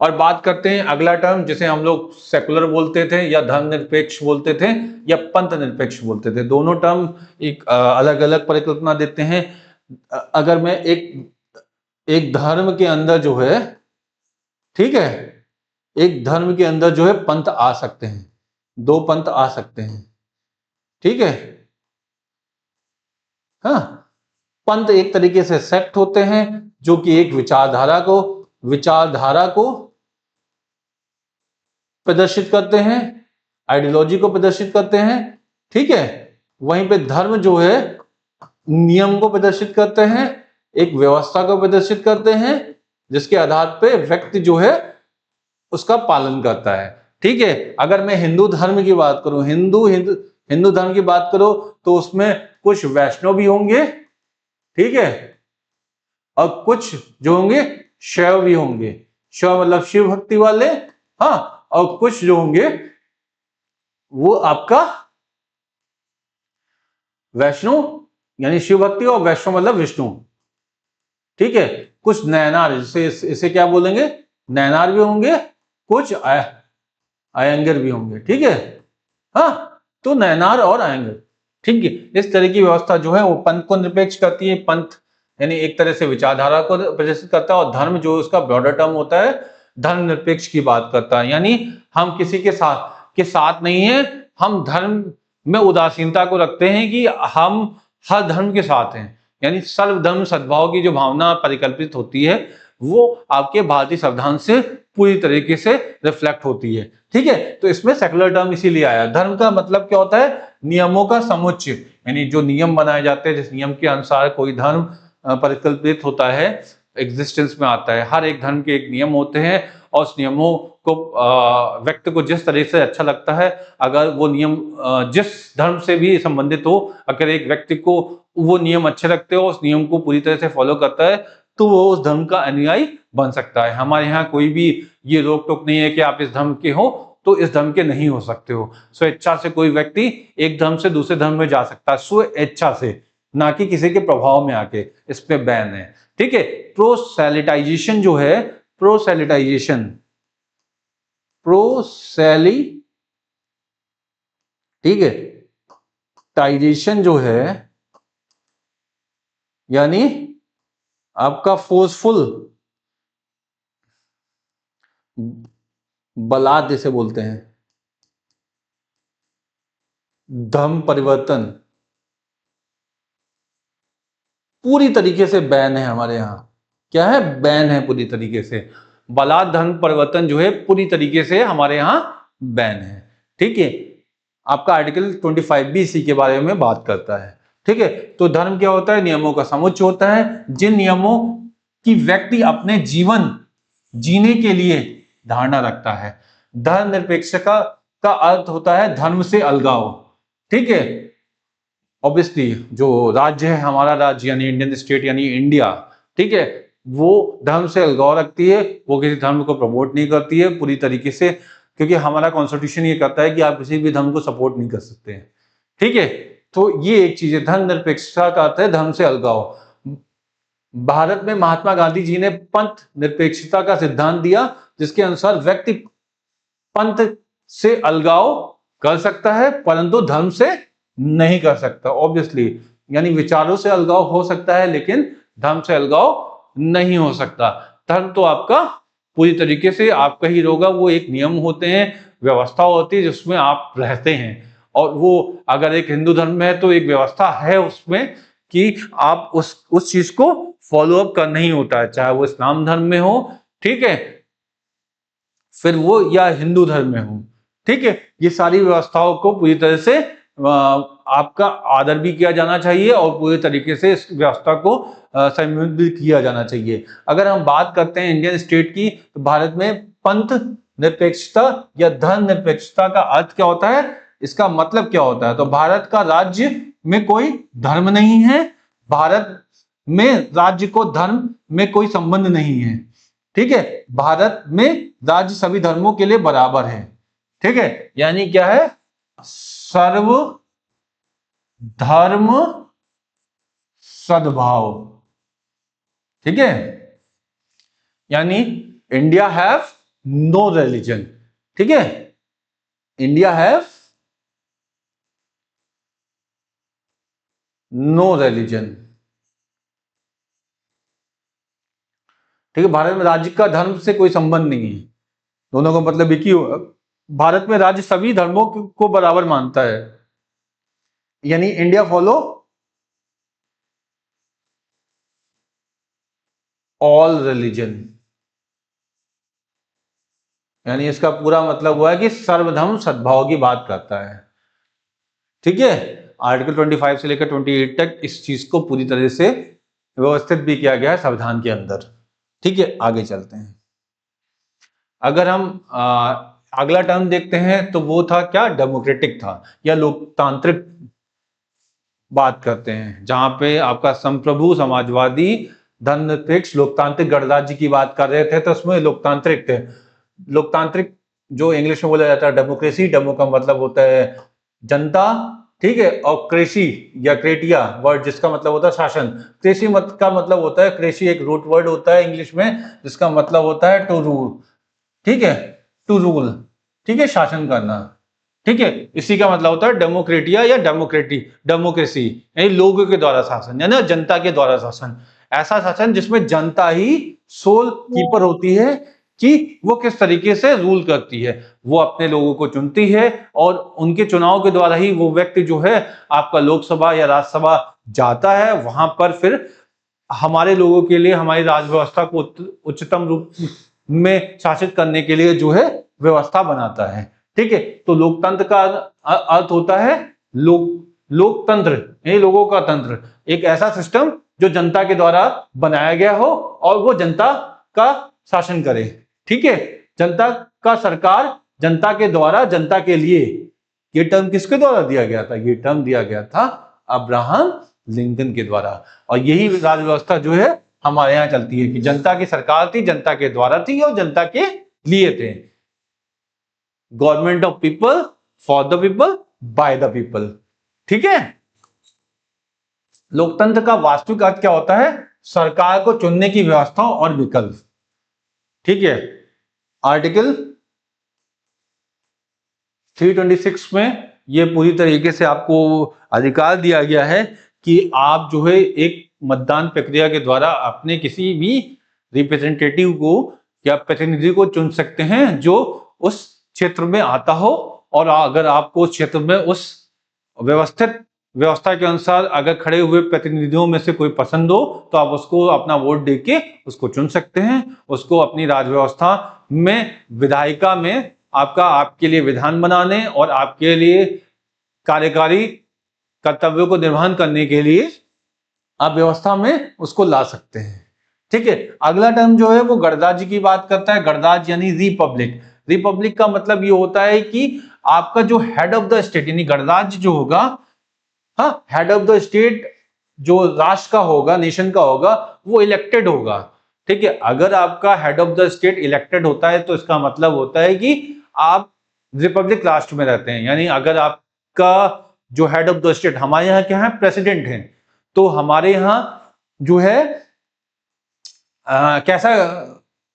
और बात करते हैं अगला टर्म जिसे हम लोग सेकुलर बोलते थे, या धर्मनिरपेक्ष बोलते थे, या पंथ निरपेक्ष बोलते थे। दोनों टर्म एक अलग अलग परिकल्पना देते हैं। अगर मैं एक धर्म के अंदर जो है, ठीक है, एक धर्म के अंदर जो है पंथ आ सकते हैं, दो पंथ आ सकते हैं। ठीक है, हाँ, पंथ एक तरीके से सेक्ट होते हैं जो कि एक विचारधारा को प्रदर्शित करते हैं, आइडियोलॉजी को प्रदर्शित करते हैं। ठीक है, वहीं पे धर्म जो है नियम को प्रदर्शित करते हैं, एक व्यवस्था को प्रदर्शित करते हैं, जिसके आधार पे व्यक्ति जो है उसका पालन करता है। ठीक है, अगर मैं हिंदू धर्म की बात करूं, हिंदू धर्म की बात करो तो उसमें कुछ वैष्णव भी होंगे, ठीक है, और कुछ जो होंगे शैव भी होंगे। शैव मतलब शिव भक्ति वाले, हाँ, और कुछ जो होंगे वो आपका वैष्णव यानी शिव भक्ति, और वैष्णव मतलब विष्णु। ठीक है, कुछ नयनार, इसे क्या बोलेंगे? नयनार भी होंगे, कुछ अयंगर भी होंगे। ठीक है, हाँ, तो नयनार और अयंगर। ठीक है, इस तरह की व्यवस्था जो है वो पंथ को निरपेक्ष करती है। पंथ यानी एक तरह से विचारधारा को प्रदर्शित करता है, और धर्म जो उसका ब्रॉडर टर्म होता है धर्म निरपेक्ष की बात करता है। यानी हम किसी के साथ नहीं है, हम धर्म में उदासीनता को रखते हैं कि हम हर धर्म के साथ हैं। यानी सर्वधर्म सद्भाव की जो भावना परिकल्पित होती है वो आपके भारतीय संविधान से पूरी तरीके से रिफ्लेक्ट होती है। ठीक है, तो इसमें सेकुलर टर्म इसीलिए आया। धर्म का मतलब क्या होता है? नियमों का समुच्चय, यानी जो नियम बनाए जाते हैं, जिस नियम के अनुसार कोई धर्म परिकल्पित होता है, एग्जिस्टेंस में आता है। हर एक धर्म के एक नियम होते हैं, और उस नियमों को व्यक्ति को जिस तरह से अच्छा लगता है, अगर वो नियम जिस धर्म से भी संबंधित हो, अगर एक व्यक्ति को वो नियम अच्छे लगते हो, उस नियम को पूरी तरह से फॉलो करता है, तो वो उस धर्म का अनुयायी बन सकता है। हमारे यहाँ कोई भी ये रोक टोक नहीं है कि आप इस धर्म के हो तो इस धर्म के नहीं हो सकते हो। स्वेच्छा से कोई व्यक्ति एक धर्म से दूसरे धर्म में जा सकता है, स्वेच्छा से, ना कि किसी के प्रभाव में आके। इस पे बैन है। ठीक है, प्रोसेलिटाइजेशन जो है, ठीक है, टाइजेशन जो है यानी आपका फोर्सफुल बलात् जिसे बोलते हैं, धर्म परिवर्तन पूरी तरीके से बैन है हमारे यहाँ। क्या है? बैन है पूरी तरीके से। बलात् धर्म परिवर्तन जो है पूरी तरीके से हमारे यहाँ बैन है। ठीक है, आपका आर्टिकल 25 भी इसी के बारे में बात करता है। ठीक है, तो धर्म क्या होता है? नियमों का समुच्चय होता है, जिन नियमों की व्यक्ति अपने जीवन जीने के लिए धारणा रखता है। धर्मनिरपेक्षता का अर्थ होता है धर्म से अलगाव। ठीक है, ऑब्वियसली जो राज्य है, हमारा राज्य यानी इंडियन स्टेट यानी इंडिया, ठीक है, वो धर्म से अलगाव रखती है, वो किसी धर्म को प्रमोट नहीं करती है पूरी तरीके से, क्योंकि हमारा कॉन्स्टिट्यूशन ये कहता है कि आप किसी भी धर्म को सपोर्ट नहीं कर सकते हैं। ठीक है, तो ये एक चीज है। धर्मनिरपेक्षता का अर्थ है धर्म से अलगाव। भारत में महात्मा गांधी जी ने पंथ निरपेक्षता का सिद्धांत दिया, जिसके अनुसार व्यक्ति पंथ से अलगाव कर सकता है परंतु धर्म से नहीं कर सकता। ऑब्वियसली, यानी विचारों से अलगाव हो सकता है लेकिन धर्म से अलगाव नहीं हो सकता। धर्म तो आपका पूरी तरीके से आपका ही होगा। वो एक नियम होते हैं, व्यवस्था होती है जिसमें आप रहते हैं। और वो अगर एक हिंदू धर्म में है तो एक व्यवस्था है उसमें कि आप उस चीज को फॉलो अप करना ही होता है, चाहे वो इस्लाम धर्म में हो, ठीक है, फिर वो या हिंदू धर्म में हो, ठीक है। ये सारी व्यवस्थाओं को पूरी तरह से आपका आदर भी किया जाना चाहिए और पूरी तरीके से इस व्यवस्था को संबोधित भी किया जाना चाहिए। अगर हम बात करते हैं इंडियन स्टेट की, तो भारत में पंथ निरपेक्षता या धर्म निरपेक्षता का अर्थ क्या होता है, इसका मतलब क्या होता है? तो भारत का राज्य में कोई धर्म नहीं है, भारत में राज्य को धर्म में कोई संबंध नहीं है, ठीक है। भारत में राज्य सभी धर्मों के लिए बराबर है, ठीक है। यानी क्या है, सर्व धर्म सद्भाव, ठीक है। यानी इंडिया हैव नो रिलीजन, ठीक है। इंडिया हैव नो रिलीजन, ठीक है। भारत में राज्य का धर्म से कोई संबंध नहीं है, दोनों का मतलब एक ही हो। भारत में राज्य सभी धर्मों को बराबर मानता है, यानी इंडिया फॉलो ऑल रिलीजन, यानी इसका पूरा मतलब हुआ है कि सर्वधर्म सद्भाव की बात करता है, ठीक है। आर्टिकल 25 से लेकर 28 तक इस चीज को पूरी तरह से व्यवस्थित भी किया गया है संविधान के अंदर, ठीक है। आगे चलते हैं। अगर हम अगला टर्म देखते हैं तो वो था क्या, डेमोक्रेटिक था या लोकतांत्रिक बात करते हैं, जहां पे आपका संप्रभु समाजवादी धर्मनिरपेक्ष लोकतांत्रिक गणराज्य की बात कर रहे थे, तो उसमें लोकतांत्रिक थे। लोकतांत्रिक जो इंग्लिश में बोला जाता है डेमोक्रेसी, डेमो का मतलब होता है जनता, ठीक है, और क्रेसी या क्रेटिया वर्ड जिसका मतलब होता है शासन। क्रेसी मत का मतलब होता है, क्रेसी एक रूट वर्ड होता है इंग्लिश में जिसका मतलब होता है टू रूल, ठीक है, टू रूल, ठीक है, शासन करना, ठीक है। इसी का मतलब होता है डेमोक्रेटिया या डेमोक्रेसी, यानी लोगों के द्वारा शासन, यानी जनता के द्वारा शासन। ऐसा शासन जिसमें जनता ही सोल कीपर होती है कि वो किस तरीके से रूल करती है, वो अपने लोगों को चुनती है और उनके चुनाव के द्वारा ही वो व्यक्ति जो है आपका लोकसभा या राज्यसभा जाता है, वहां पर फिर हमारे लोगों के लिए हमारी राज व्यवस्था को उच्चतम रूप में शासित करने के लिए जो है व्यवस्था बनाता है, ठीक है। तो लोकतंत्र का अर्थ होता है लोकतंत्र, यानी लोगों का तंत्र, एक ऐसा सिस्टम जो जनता के द्वारा बनाया गया हो और वो जनता का शासन करे, ठीक है। जनता का सरकार, जनता के द्वारा, जनता के लिए। ये टर्म किसके द्वारा दिया गया था? ये टर्म दिया गया था अब्राहम लिंकन के द्वारा। और यही राज व्यवस्था जो है हमारे यहाँ चलती है कि जनता की सरकार थी, जनता के द्वारा थी और जनता के लिए थे। Government of people, for the people, by the people, ठीक है। लोकतंत्र का वास्तविक अर्थ क्या होता है? सरकार को चुनने की व्यवस्था और विकल्प, ठीक है। आर्टिकल 326 में ये पूरी तरीके से आपको अधिकार दिया गया है कि आप जो है एक मतदान प्रक्रिया के द्वारा अपने किसी भी रिप्रेजेंटेटिव को या प्रतिनिधि को चुन सकते हैं जो उस क्षेत्र में आता हो, और अगर आपको उस क्षेत्र में उस व्यवस्थित व्यवस्था के अनुसार अगर खड़े हुए प्रतिनिधियों में से कोई पसंद हो तो आप उसको अपना वोट देके उसको चुन सकते हैं, उसको अपनी राज व्यवस्था में, विधायिका में आपका आपके लिए विधान बनाने और आपके लिए कार्यकारी कर्तव्यों को निर्वहन करने के लिए आप व्यवस्था में उसको ला सकते हैं, ठीक है। अगला टर्म जो है वो गणराज्य की बात करता है। गणराज्य यानी रिपब्लिक। रिपब्लिक का मतलब ये होता है कि आपका जो हेड ऑफ द स्टेट, यानी गणराज्य जो होगा, हाँ, हेड ऑफ द स्टेट जो राष्ट्र का होगा, नेशन का होगा, वो इलेक्टेड होगा, ठीक है। अगर आपका head of the state elected होता है तो इसका मतलब होता है कि आप रिपब्लिक राष्ट्र में रहते हैं। यानी अगर आपका जो हेड ऑफ द स्टेट, हमारे यहाँ क्या है, प्रेसिडेंट है, तो हमारे यहाँ जो है कैसा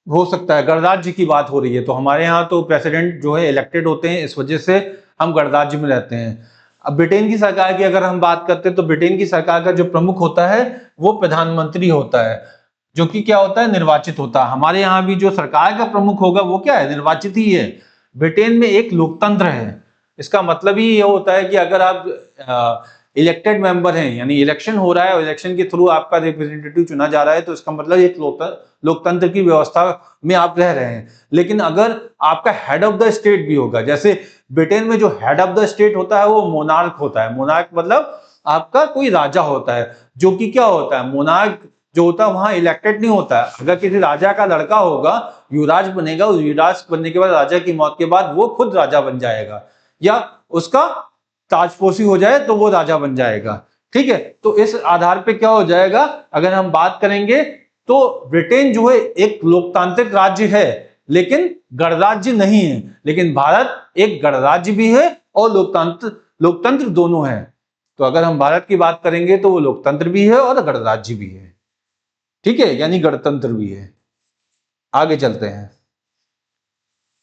हो सकता है, गणराज्य की बात हो रही है तो हमारे यहाँ तो प्रेसिडेंट जो है इलेक्टेड होते हैं, इस वजह से हम गणराज्य में रहते हैं। अब ब्रिटेन की सरकार की अगर हम बात करते हैं तो ब्रिटेन की सरकार का जो प्रमुख होता है वो प्रधानमंत्री होता है। जो कि क्या होता है, निर्वाचित होता है। हमारे यहाँ भी जो सरकार का प्रमुख होगा वो क्या है, निर्वाचित ही है। ब्रिटेन में एक लोकतंत्र है। इसका मतलब ही ये होता है कि अगर आप इलेक्टेड मेंबर हैं, यानी इलेक्शन हो रहा है और इलेक्शन के थ्रू आपका रिप्रेजेंटेटिव चुना जा रहा है, तो इसका मतलब एक लोकतंत्र की व्यवस्था में आप रह रहे हैं। लेकिन अगर आपका हेड ऑफ द स्टेट भी होगा, जैसे ब्रिटेन में जो हेड ऑफ द स्टेट होता है वो मोनार्क होता है। मोनार्क मतलब आपका कोई राजा होता है, जो कि क्या होता है, मोनार्क जो होता है वहां इलेक्टेड नहीं होता है। अगर किसी राजा का लड़का होगा, युवराज बनेगा, उस युवराज बनने के बाद राजा की मौत के बाद वो खुद राजा बन जाएगा, या उसका ताजपोशी हो जाए तो वो राजा बन जाएगा। ठीक है, तो इस आधार पे क्या हो जाएगा, अगर हम बात करेंगे तो ब्रिटेन जो है एक लोकतांत्रिक राज्य है लेकिन गणराज्य नहीं है। लेकिन भारत एक गणराज्य भी है और लोकतंत्र दोनों है। तो अगर हम भारत की बात करेंगे तो वो लोकतंत्र भी है और गणराज्य भी है। ठीक है, यानी गणतंत्र भी है। आगे चलते हैं,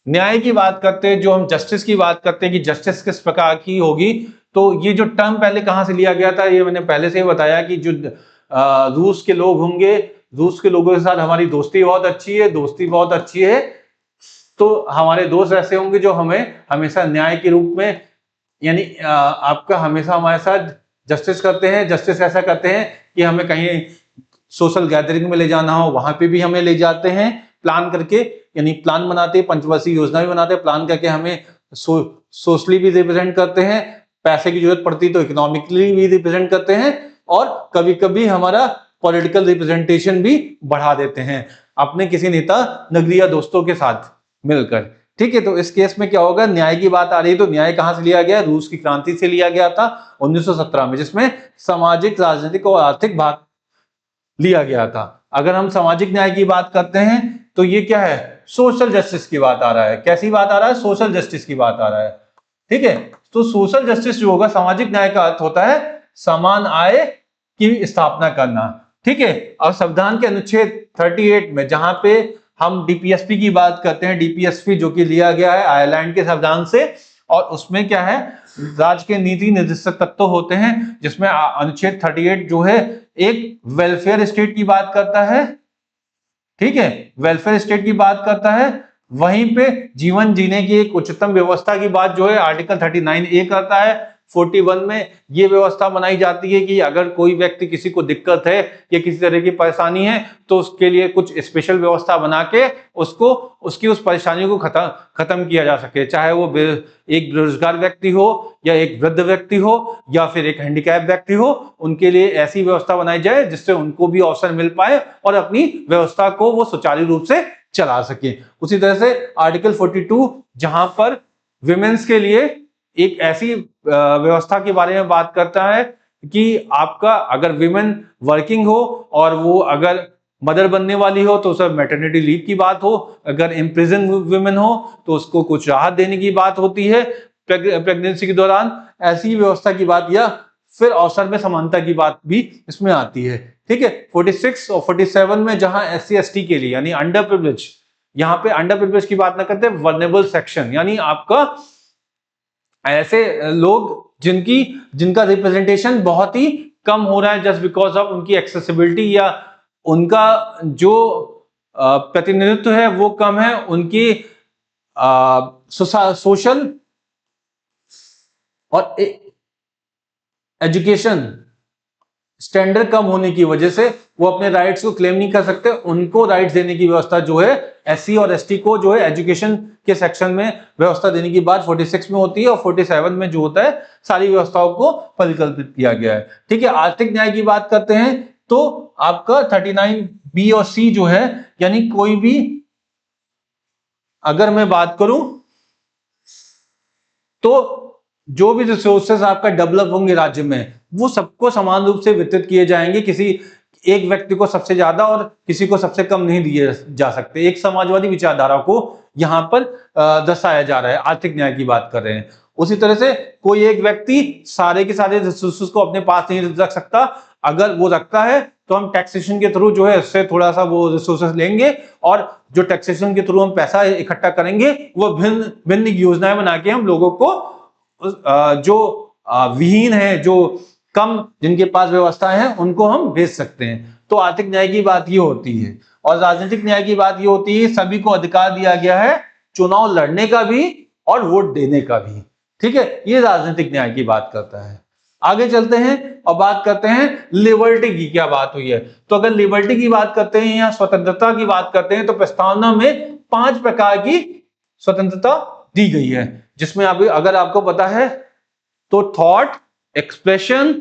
न्याय की बात करते हैं। जो हम जस्टिस की बात करते हैं कि जस्टिस किस प्रकार की होगी, तो ये जो टर्म पहले कहां से लिया गया था, ये मैंने पहले से ही बताया कि जो रूस के लोग होंगे, रूस के लोगों के साथ हमारी दोस्ती बहुत अच्छी है, दोस्ती बहुत अच्छी है। तो हमारे दोस्त ऐसे होंगे जो हमें हमेशा न्याय के रूप में, यानी आपका हमेशा हमारे साथ जस्टिस करते हैं। जस्टिस ऐसा करते हैं कि हमें कहीं सोशल गैदरिंग में ले जाना हो, वहां पे भी हमें ले जाते हैं प्लान करके, यानी प्लान बनाते हैं, पंचवर्षीय योजना भी बनाते हैं, प्लान करके हमें सोशली भी रिप्रेजेंट करते हैं, पैसे की जरूरत पड़ती तो इकोनॉमिकली भी रिप्रेजेंट करते हैं, और कभी कभी हमारा पॉलिटिकल रिप्रेजेंटेशन भी बढ़ा देते हैं अपने किसी नेता नगरीय दोस्तों के साथ मिलकर। ठीक है, तो इस केस में क्या होगा, न्याय की बात आ रही है तो न्याय कहां से लिया गया, रूस की क्रांति से लिया गया था 1917 में, जिसमें सामाजिक, राजनीतिक और आर्थिक भाग लिया गया था। अगर हम सामाजिक न्याय की बात करते हैं तो ये क्या है, सोशल जस्टिस की बात आ रहा है। कैसी बात आ रहा है, सोशल जस्टिस की बात आ रहा है। ठीक है, तो सोशल जस्टिस जो होगा, सामाजिक न्याय का अर्थ होता है समान आय की स्थापना करना। ठीक है, और संविधान के अनुच्छेद 38 में जहां पे हम डीपीएसपी की बात करते हैं, डीपीएसपी जो कि लिया गया है आयरलैंड के संविधान से, और उसमें क्या है, राज्य के नीति निर्देशक तत्व होते हैं, जिसमें अनुच्छेद 38 जो है एक वेलफेयर स्टेट की बात करता है। ठीक है, वेलफेयर स्टेट की बात करता है। वहीं पे जीवन जीने की एक उच्चतम व्यवस्था की बात जो है आर्टिकल 39A करता है। 41 में ये व्यवस्था बनाई जाती है कि अगर कोई व्यक्ति, किसी को दिक्कत है या किसी तरह की परेशानी है, तो उसके लिए कुछ स्पेशल व्यवस्था बना के उसको उसकी उस परेशानी को खत्म किया जा सके, चाहे वो एक बेरोजगार व्यक्ति हो या एक वृद्ध व्यक्ति हो या फिर एक हैंडीकैप व्यक्ति हो, उनके लिए ऐसी व्यवस्था बनाई जाए जिससे उनको भी अवसर मिल पाए और अपनी व्यवस्था को वो सुचारू रूप से चला सके। उसी तरह से आर्टिकल 42 जहां पर विमेन्स के लिए एक ऐसी व्यवस्था के बारे में बात करता है कि आपका अगर विमेन वर्किंग हो और वो अगर मदर बनने वाली हो तो उसे मैटरनिटी लीव की बात हो, अगर इम्प्रिजन विमेन हो तो उसको कुछ राहत देने की बात होती है प्रेगनेंसी के दौरान, ऐसी व्यवस्था की बात, या फिर अवसर में समानता की बात भी इसमें आती है। ठीक है, 46 और 47 में जहां SC/ST के लिए, यानी अंडर प्रिविलेज, यहाँ पे अंडर प्रिविलेज की बात ना करते, वर्नेबल सेक्शन, यानी आपका ऐसे लोग जिनका रिप्रेजेंटेशन बहुत ही कम हो रहा है जस्ट बिकॉज ऑफ उनकी एक्सेसिबिलिटी, या उनका जो प्रतिनिधित्व है वो कम है, उनकी सोशल और एजुकेशन स्टैंडर्ड कम होने की वजह से वो अपने राइट्स को क्लेम नहीं कर सकते। उनको राइट्स देने की व्यवस्था जो है SC और ST को जो है एजुकेशन के सेक्शन में व्यवस्था देने की बात 46 में होती है, और 47 में जो होता है सारी व्यवस्थाओं को परिकल्पित किया गया है। ठीक है, आर्थिक न्याय की बात करते हैं तो आपका 39B और C जो है, यानी कोई भी, अगर मैं बात करूं तो जो भी रिसोर्सेज आपका डेवलप होंगे राज्य में, वो सबको समान रूप से वितरित किए जाएंगे। किसी एक व्यक्ति को सबसे ज्यादा और किसी को सबसे कम नहीं दिए जा सकते। एक समाजवादी विचारधारा को यहाँ पर दर्शाया जा रहा है, आर्थिक न्याय की बात कर रहे हैं। उसी तरह से कोई एक व्यक्ति सारे के सारे रिसोर्सेज को अपने पास नहीं रख सकता। अगर वो रखता है तो हम टैक्सेशन के थ्रू जो है उससे थोड़ा सा वो रिसोर्सेज लेंगे, और जो टैक्सेशन के थ्रू हम पैसा इकट्ठा करेंगे वो भिन्न भिन्न योजनाएं बना के हम लोगों को जो विहीन है, जो कम जिनके पास व्यवस्थाएं हैं उनको हम भेज सकते हैं। तो आर्थिक न्याय की बात ये होती है। और राजनीतिक न्याय की बात ये होती है सभी को अधिकार दिया गया है चुनाव लड़ने का भी और वोट देने का भी। ठीक है, ये राजनीतिक न्याय की बात करता है। आगे चलते हैं और बात करते हैं लिबर्टी की क्या बात हुई है। तो अगर लिबर्टी की बात करते हैं या स्वतंत्रता की बात करते हैं तो प्रस्तावना में 5 प्रकार की स्वतंत्रता दी गई है, जिसमें अभी अगर आपको पता है तो थॉट, एक्सप्रेशन,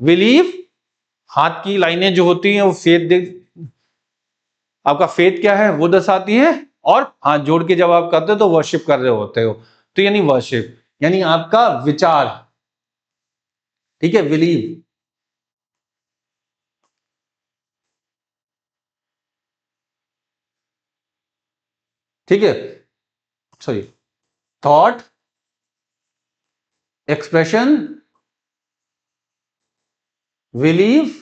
बिलीफ, हाथ की लाइनें जो होती हैं वो फेथ, आपका फेथ क्या है वो दर्शाती है, और हाथ जोड़ के जब आप करते हो तो वर्शिप कर रहे होते हो, तो यानी वर्शिप यानी आपका विचार। ठीक है, बिलीव, ठीक है, सॉरी, थॉट, एक्सप्रेशन, बिलीव,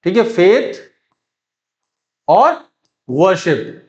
ठीक है, फेथ और वर्शिप।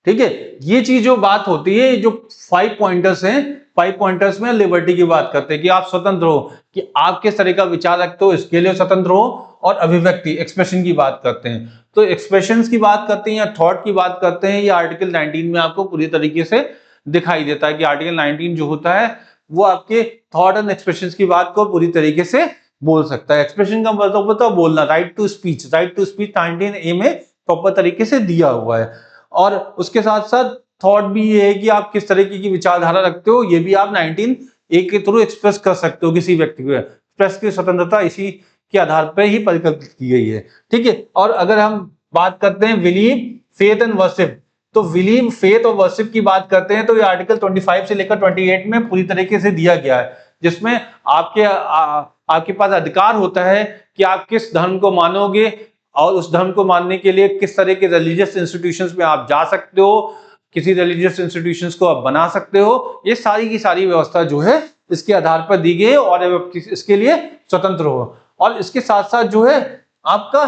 ठीक है, ये चीज जो बात होती है, जो 5 पॉइंटर्स हैं, 5 पॉइंटर्स में लिबर्टी की बात करते हैं कि आप स्वतंत्र हो, कि आप किस तरह का विचार रखते हो इसके लिए स्वतंत्र हो। और अभिव्यक्ति, एक्सप्रेशन की बात करते हैं, तो एक्सप्रेशंस की बात करते हैं या थॉट की बात करते हैं, ये आर्टिकल 19 में आपको पूरी तरीके से दिखाई देता है कि आर्टिकल 19 जो होता है वो आपके थॉट एंड एक्सप्रेशंस की बात को पूरी तरीके से बोल सकता है। एक्सप्रेशन का मतलब होता है बोलना, right to speech, right to speech 19A में प्रॉपर तरीके से दिया हुआ है। और उसके साथ साथ थॉट भी ये है कि आप किस तरीके की विचारधारा रखते हो, ये भी आप 19A के थ्रू एक्सप्रेस कर सकते हो किसी व्यक्ति को। एक्सप्रेस की स्वतंत्रता इसी के आधार पर ही परिकल्पित की गई है। ठीक है, और अगर हम बात करते हैं बिलीव, फेथ एंड वर्शिप, तो बिलीव, फेथ और वर्शिप की बात करते हैं तो ये आर्टिकल 25 से लेकर 28 में पूरी तरीके से दिया गया है, जिसमें आपके पास अधिकार होता है कि आप किस धर्म को मानोगे और उस धर्म को मानने के लिए किस तरह के रिलीजियस इंस्टीट्यूशंस में आप जा सकते हो, किसी रिलीजियस इंस्टीट्यूशंस को आप बना सकते हो। ये सारी की सारी व्यवस्था जो है इसके आधार पर दी गई है और इसके लिए स्वतंत्र हो। और इसके साथ साथ जो है आपका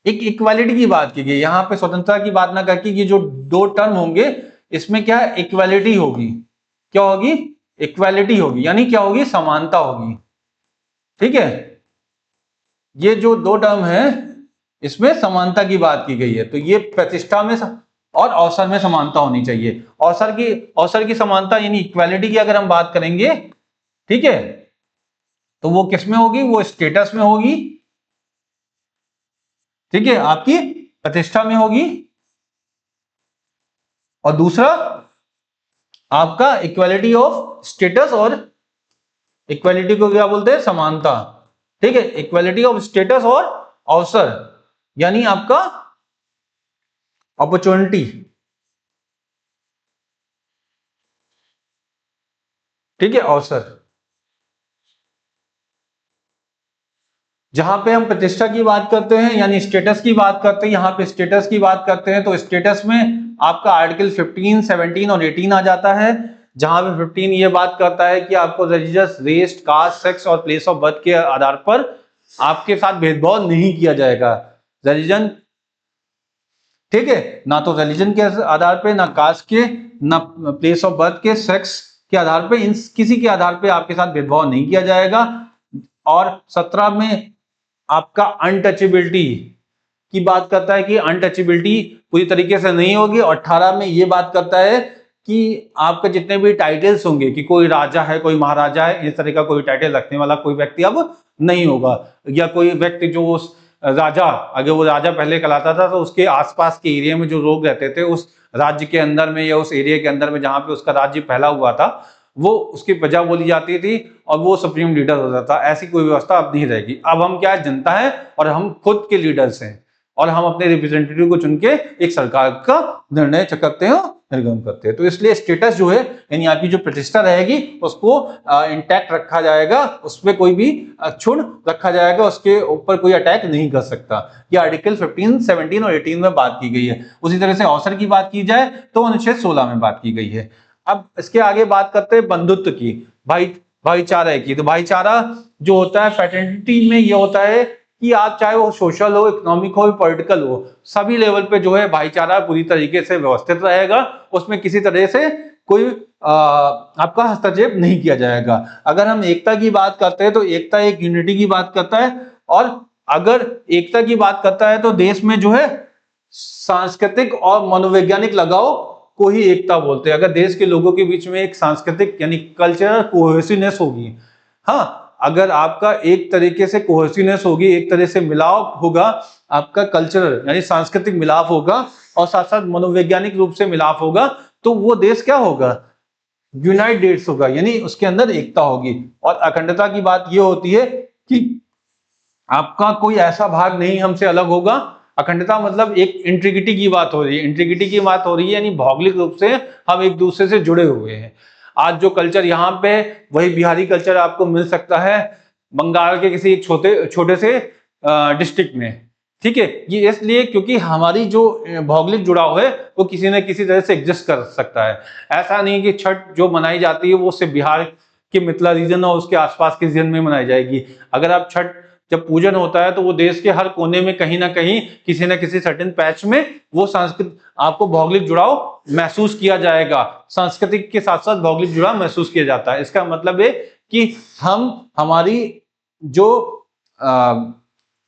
एक इक्वालिटी की बात की गई, यहाँ पे स्वतंत्रता की बात ना करके ये जो 2 टर्म होंगे इसमें क्या है, इक्वालिटी होगी। क्या होगी? इक्वालिटी होगी, यानी क्या होगी, समानता होगी। ठीक है, ये जो 2 टर्म है इसमें समानता की बात की गई है, तो ये प्रतिष्ठा में और अवसर में समानता होनी चाहिए। अवसर की समानता यानी इक्वालिटी की अगर हम बात करेंगे, ठीक है, तो वो किस में होगी, वो स्टेटस में होगी। ठीक है, आपकी प्रतिष्ठा में होगी। और दूसरा आपका इक्वालिटी ऑफ स्टेटस, और इक्वालिटी को क्या बोलते हैं, समानता। ठीक है, इक्वालिटी ऑफ स्टेटस और अवसर यानी आपका अपॉर्चुनिटी। ठीक है, अवसर। जहां पे हम प्रतिष्ठा की बात करते हैं यानी स्टेटस की बात करते हैं, यहां पे स्टेटस की बात करते हैं तो स्टेटस में आपका आर्टिकल 15, 17 और 18 आ जाता है। जहां पे 15 ये बात करता है कि आपको रिलीजियस, रेस, कास्ट, सेक्स और प्लेस ऑफ बर्थ के आधार पर आपके साथ भेदभाव नहीं किया जाएगा। रिलीजन, ठीक है, ना तो रिलीजन के आधार पे, ना कास्ट के, ना प्लेस ऑफ बर्थ के, सेक्स के आधार पे, इन किसी के आधार पे आपके साथ भेदभाव नहीं किया जाएगा। और 17 में आपका अनटचेबिलिटी की बात करता है कि अनटचेबिलिटी पूरी तरीके से नहीं होगी। और 18 में ये बात करता है कि आपके जितने भी टाइटल्स होंगे, कि कोई राजा है, कोई महाराजा है, इस तरह का कोई टाइटल रखने वाला कोई व्यक्ति अब नहीं होगा। या कोई व्यक्ति जो उस राजा, अगर वो राजा पहले कहलाता था तो उसके आसपास के एरिया में जो लोग रहते थे उस राज्य के अंदर में या उस एरिया के अंदर में जहां पे उसका राज्य फैला हुआ था, वो उसकी प्रजा बोली जाती थी और वो सुप्रीम लीडर होता था। ऐसी कोई व्यवस्था अब नहीं रहेगी। अब हम क्या, जनता है और हम खुद के लीडर्स हैं और हम अपने रिप्रेजेंटेटिव को चुन के एक सरकार का निर्णय करते हैं, निर्गम करते हैं। तो इसलिए स्टेटस जो है यानी आपकी जो प्रतिष्ठा रहेगी उसको इंटैक्ट रखा जाएगा, उसमें कोई भी क्षुण रखा जाएगा, उसके ऊपर कोई अटैक नहीं कर सकता। ये आर्टिकल 15, 17 और 18 में बात की गई है। उसी तरह से अवसर की बात की जाए तो अनुच्छेद 16 में बात की गई है। अब इसके आगे बात करते हैं बंधुत्व की, भाईचारा की। तो भाईचारा जो होता है फ्रेटर्निटी में ये होता है कि आप चाहे वो सोशल हो, इकोनॉमिक हो, पॉलिटिकल हो, सभी लेवल पे जो है भाईचारा पूरी तरीके से व्यवस्थित रहेगा। उसमें किसी तरह से कोई आपका हस्तक्षेप नहीं किया जाएगा। अगर हम एकता की बात करते हैं तो एकता एक यूनिटी की बात करता है, और अगर एकता की बात करता है तो देश में जो है सांस्कृतिक और मनोवैज्ञानिक लगाव को ही एकता बोलते हैं। अगर देश के लोगों के बीच में एक सांस्कृतिक यानी कल्चरल कोहेसिवनेस होगी, हाँ, अगर आपका एक तरीके से कोहेसिवनेस होगी, एक तरह से मिलाव होगा, आपका कल्चरल यानी सांस्कृतिक मिलाप होगा और साथ साथ मनोवैज्ञानिक रूप से मिलाप होगा, तो वो देश क्या होगा, यूनाइटेड देश होगा, यानी उसके अंदर एकता होगी। और अखंडता की बात ये होती है कि आपका कोई ऐसा भाग नहीं हमसे अलग होगा। अखंडता मतलब एक इंटीग्रिटी की बात हो रही है, इंटीग्रिटी की बात हो रही है यानी भौगोलिक रूप से हम एक दूसरे से जुड़े हुए हैं। आज जो कल्चर यहाँ पे, वही बिहारी कल्चर आपको मिल सकता है बंगाल के किसी एक छोटे से डिस्ट्रिक्ट में, ठीक है। ये इसलिए क्योंकि हमारी जो भौगोलिक जुड़ाव है वो किसी न किसी तरह से एग्जिस्ट कर सकता है। ऐसा नहीं कि छठ जो मनाई जाती है वो सिर्फ बिहार के मिथिला रीजन और उसके आसपास के रीजन में मनाई जाएगी। अगर आप छठ जब पूजन होता है तो वो देश के हर कोने में कहीं ना कहीं किसी न किसी सर्टेन पैच में वो सांस्कृतिक आपको भौगोलिक जुड़ाव महसूस किया जाएगा। सांस्कृतिक के साथ साथ भौगोलिक जुड़ाव महसूस किया जाता है। इसका मतलब है कि हम हमारी जो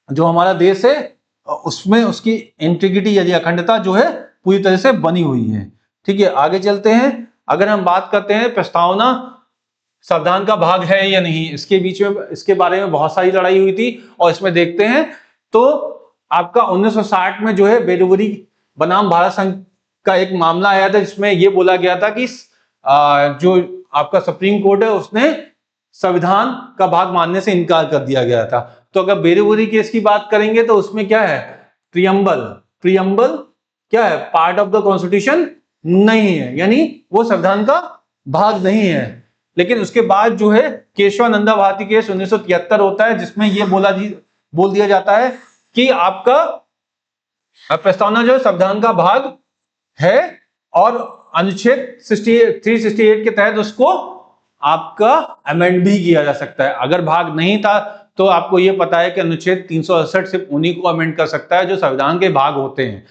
हमारा देश है उसमें उसकी इंटीग्रिटी यानी अखंडता जो है पूरी तरह से बनी हुई है, ठीक है। आगे चलते हैं। अगर हम बात करते हैं प्रस्तावना संविधान का भाग है या नहीं, इसके बीच में इसके बारे में बहुत सारी लड़ाई हुई थी, और इसमें देखते हैं तो आपका 1960 में जो है बेलूरी बनाम भारत संघ का एक मामला आया था, जिसमें यह बोला गया था कि जो आपका सुप्रीम कोर्ट है उसने संविधान का भाग मानने से इनकार कर दिया गया था। तो अगर बेलूरी केस की बात करेंगे तो उसमें क्या है, प्रियम्बल क्या है, पार्ट ऑफ द कॉन्स्टिट्यूशन नहीं है, यानी वो संविधान का भाग नहीं है। लेकिन उसके बाद जो है केशवानंदा भारती केस 1973 होता है, जिसमें ये बोल दिया जाता है कि आपका प्रस्तावना जो संविधान का भाग है, और अनुच्छेद 368 के तहत उसको आपका अमेंड भी किया जा सकता है। अगर भाग नहीं था तो आपको यह पता है कि अनुच्छेद 368 सिर्फ उन्हीं को अमेंड कर सकता है जो संविधान के भाग होते हैं।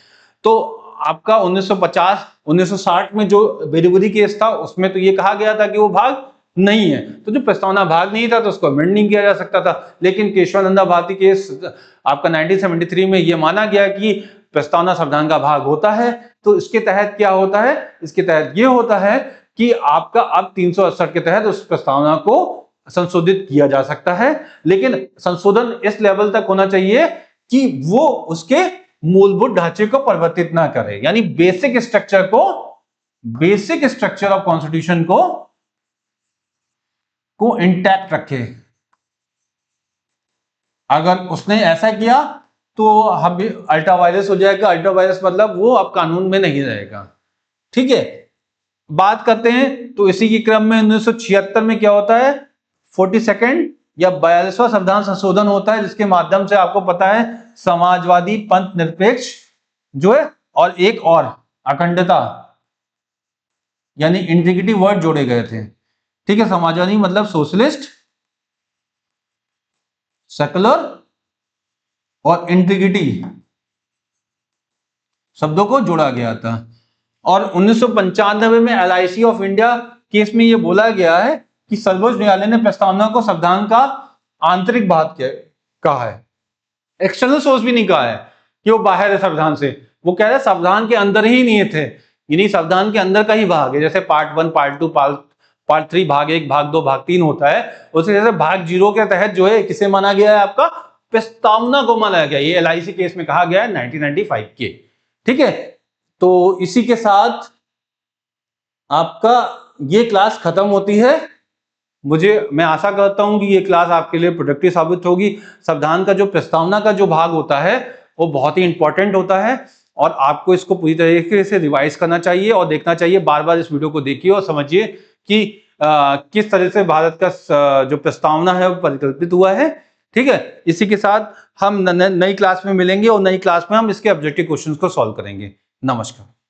तो आपका 1950 1960 में जो बेलूरी केस था उसमें तो ये कहा गया था कि वो भाग नहीं है, तो जो प्रस्तावना भाग नहीं था तो उसको अमेंड नहीं किया जा सकता था। लेकिन केशवानंदा भारती केस आपका 1973 में यह माना गया कि प्रस्तावना संविधान का भाग होता है। तो इसके तहत क्या होता है, इसके तहत यह होता है कि आपका अब 368 के तहत उस प्रस्तावना को संशोधित किया जा सकता है, लेकिन संशोधन इस लेवल तक होना चाहिए कि वो उसके मूलभूत ढांचे को परिवर्तित ना करे, यानी बेसिक स्ट्रक्चर ऑफ कॉन्स्टिट्यूशन को इंटैक्ट रखे। अगर उसने ऐसा किया तो हम अल्ट्रा वायरस हो जाएगा। अल्ट्रा वायरस मतलब वो अब कानून में नहीं रहेगा, ठीक है। बात करते हैं तो इसी के क्रम में 1976 में क्या होता है, 42वां या 42वां संविधान संशोधन होता है, जिसके माध्यम से आपको पता है समाजवादी पंथ निरपेक्ष जो है और एक और अखंडता यानी इंटीग्रिटी वर्ड जोड़े गए थे, ठीक है। समाजवादी मतलब सोशलिस्ट, सेकुलर और इंटीग्रिटी शब्दों को जोड़ा गया था। और 1995 में LIC ऑफ इंडिया केस में यह बोला गया है कि सर्वोच्च न्यायालय ने प्रस्तावना को संविधान का आंतरिक भाग कहा है, एक्सटर्नल सोर्स भी नहीं कहा है कि वो बाहर है संविधान से। वो कह रहे संविधान के अंदर ही नहीं थे, यानी संविधान के अंदर का ही भाग है। जैसे पार्ट 1, पार्ट 2, पार्ट 3, भाग 1, भाग 2, भाग 3 होता है, उसे जैसे भाग 0 के तहत जो है किसे माना गया है, आपका प्रस्तावना को माना गया। ये LIC केस में कहा गया है 1995 के, ठीक है। तो इसी के साथ आपका ये क्लास खत्म होती है। मैं आशा करता हूं कि ये क्लास आपके लिए प्रोडक्टिव साबित होगी। संविधान का जो प्रस्तावना का जो भाग होता है वो बहुत ही इंपॉर्टेंट होता है, और आपको इसको पूरी तरीके से रिवाइज करना चाहिए और देखना चाहिए। बार बार इस वीडियो को देखिए और समझिए कि किस तरह से भारत का जो प्रस्तावना है वो परिकल्पित हुआ है, ठीक है। इसी के साथ हम नई क्लास में मिलेंगे और नई क्लास में हम इसके ऑब्जेक्टिव क्वेश्चंस को सॉल्व करेंगे। नमस्कार।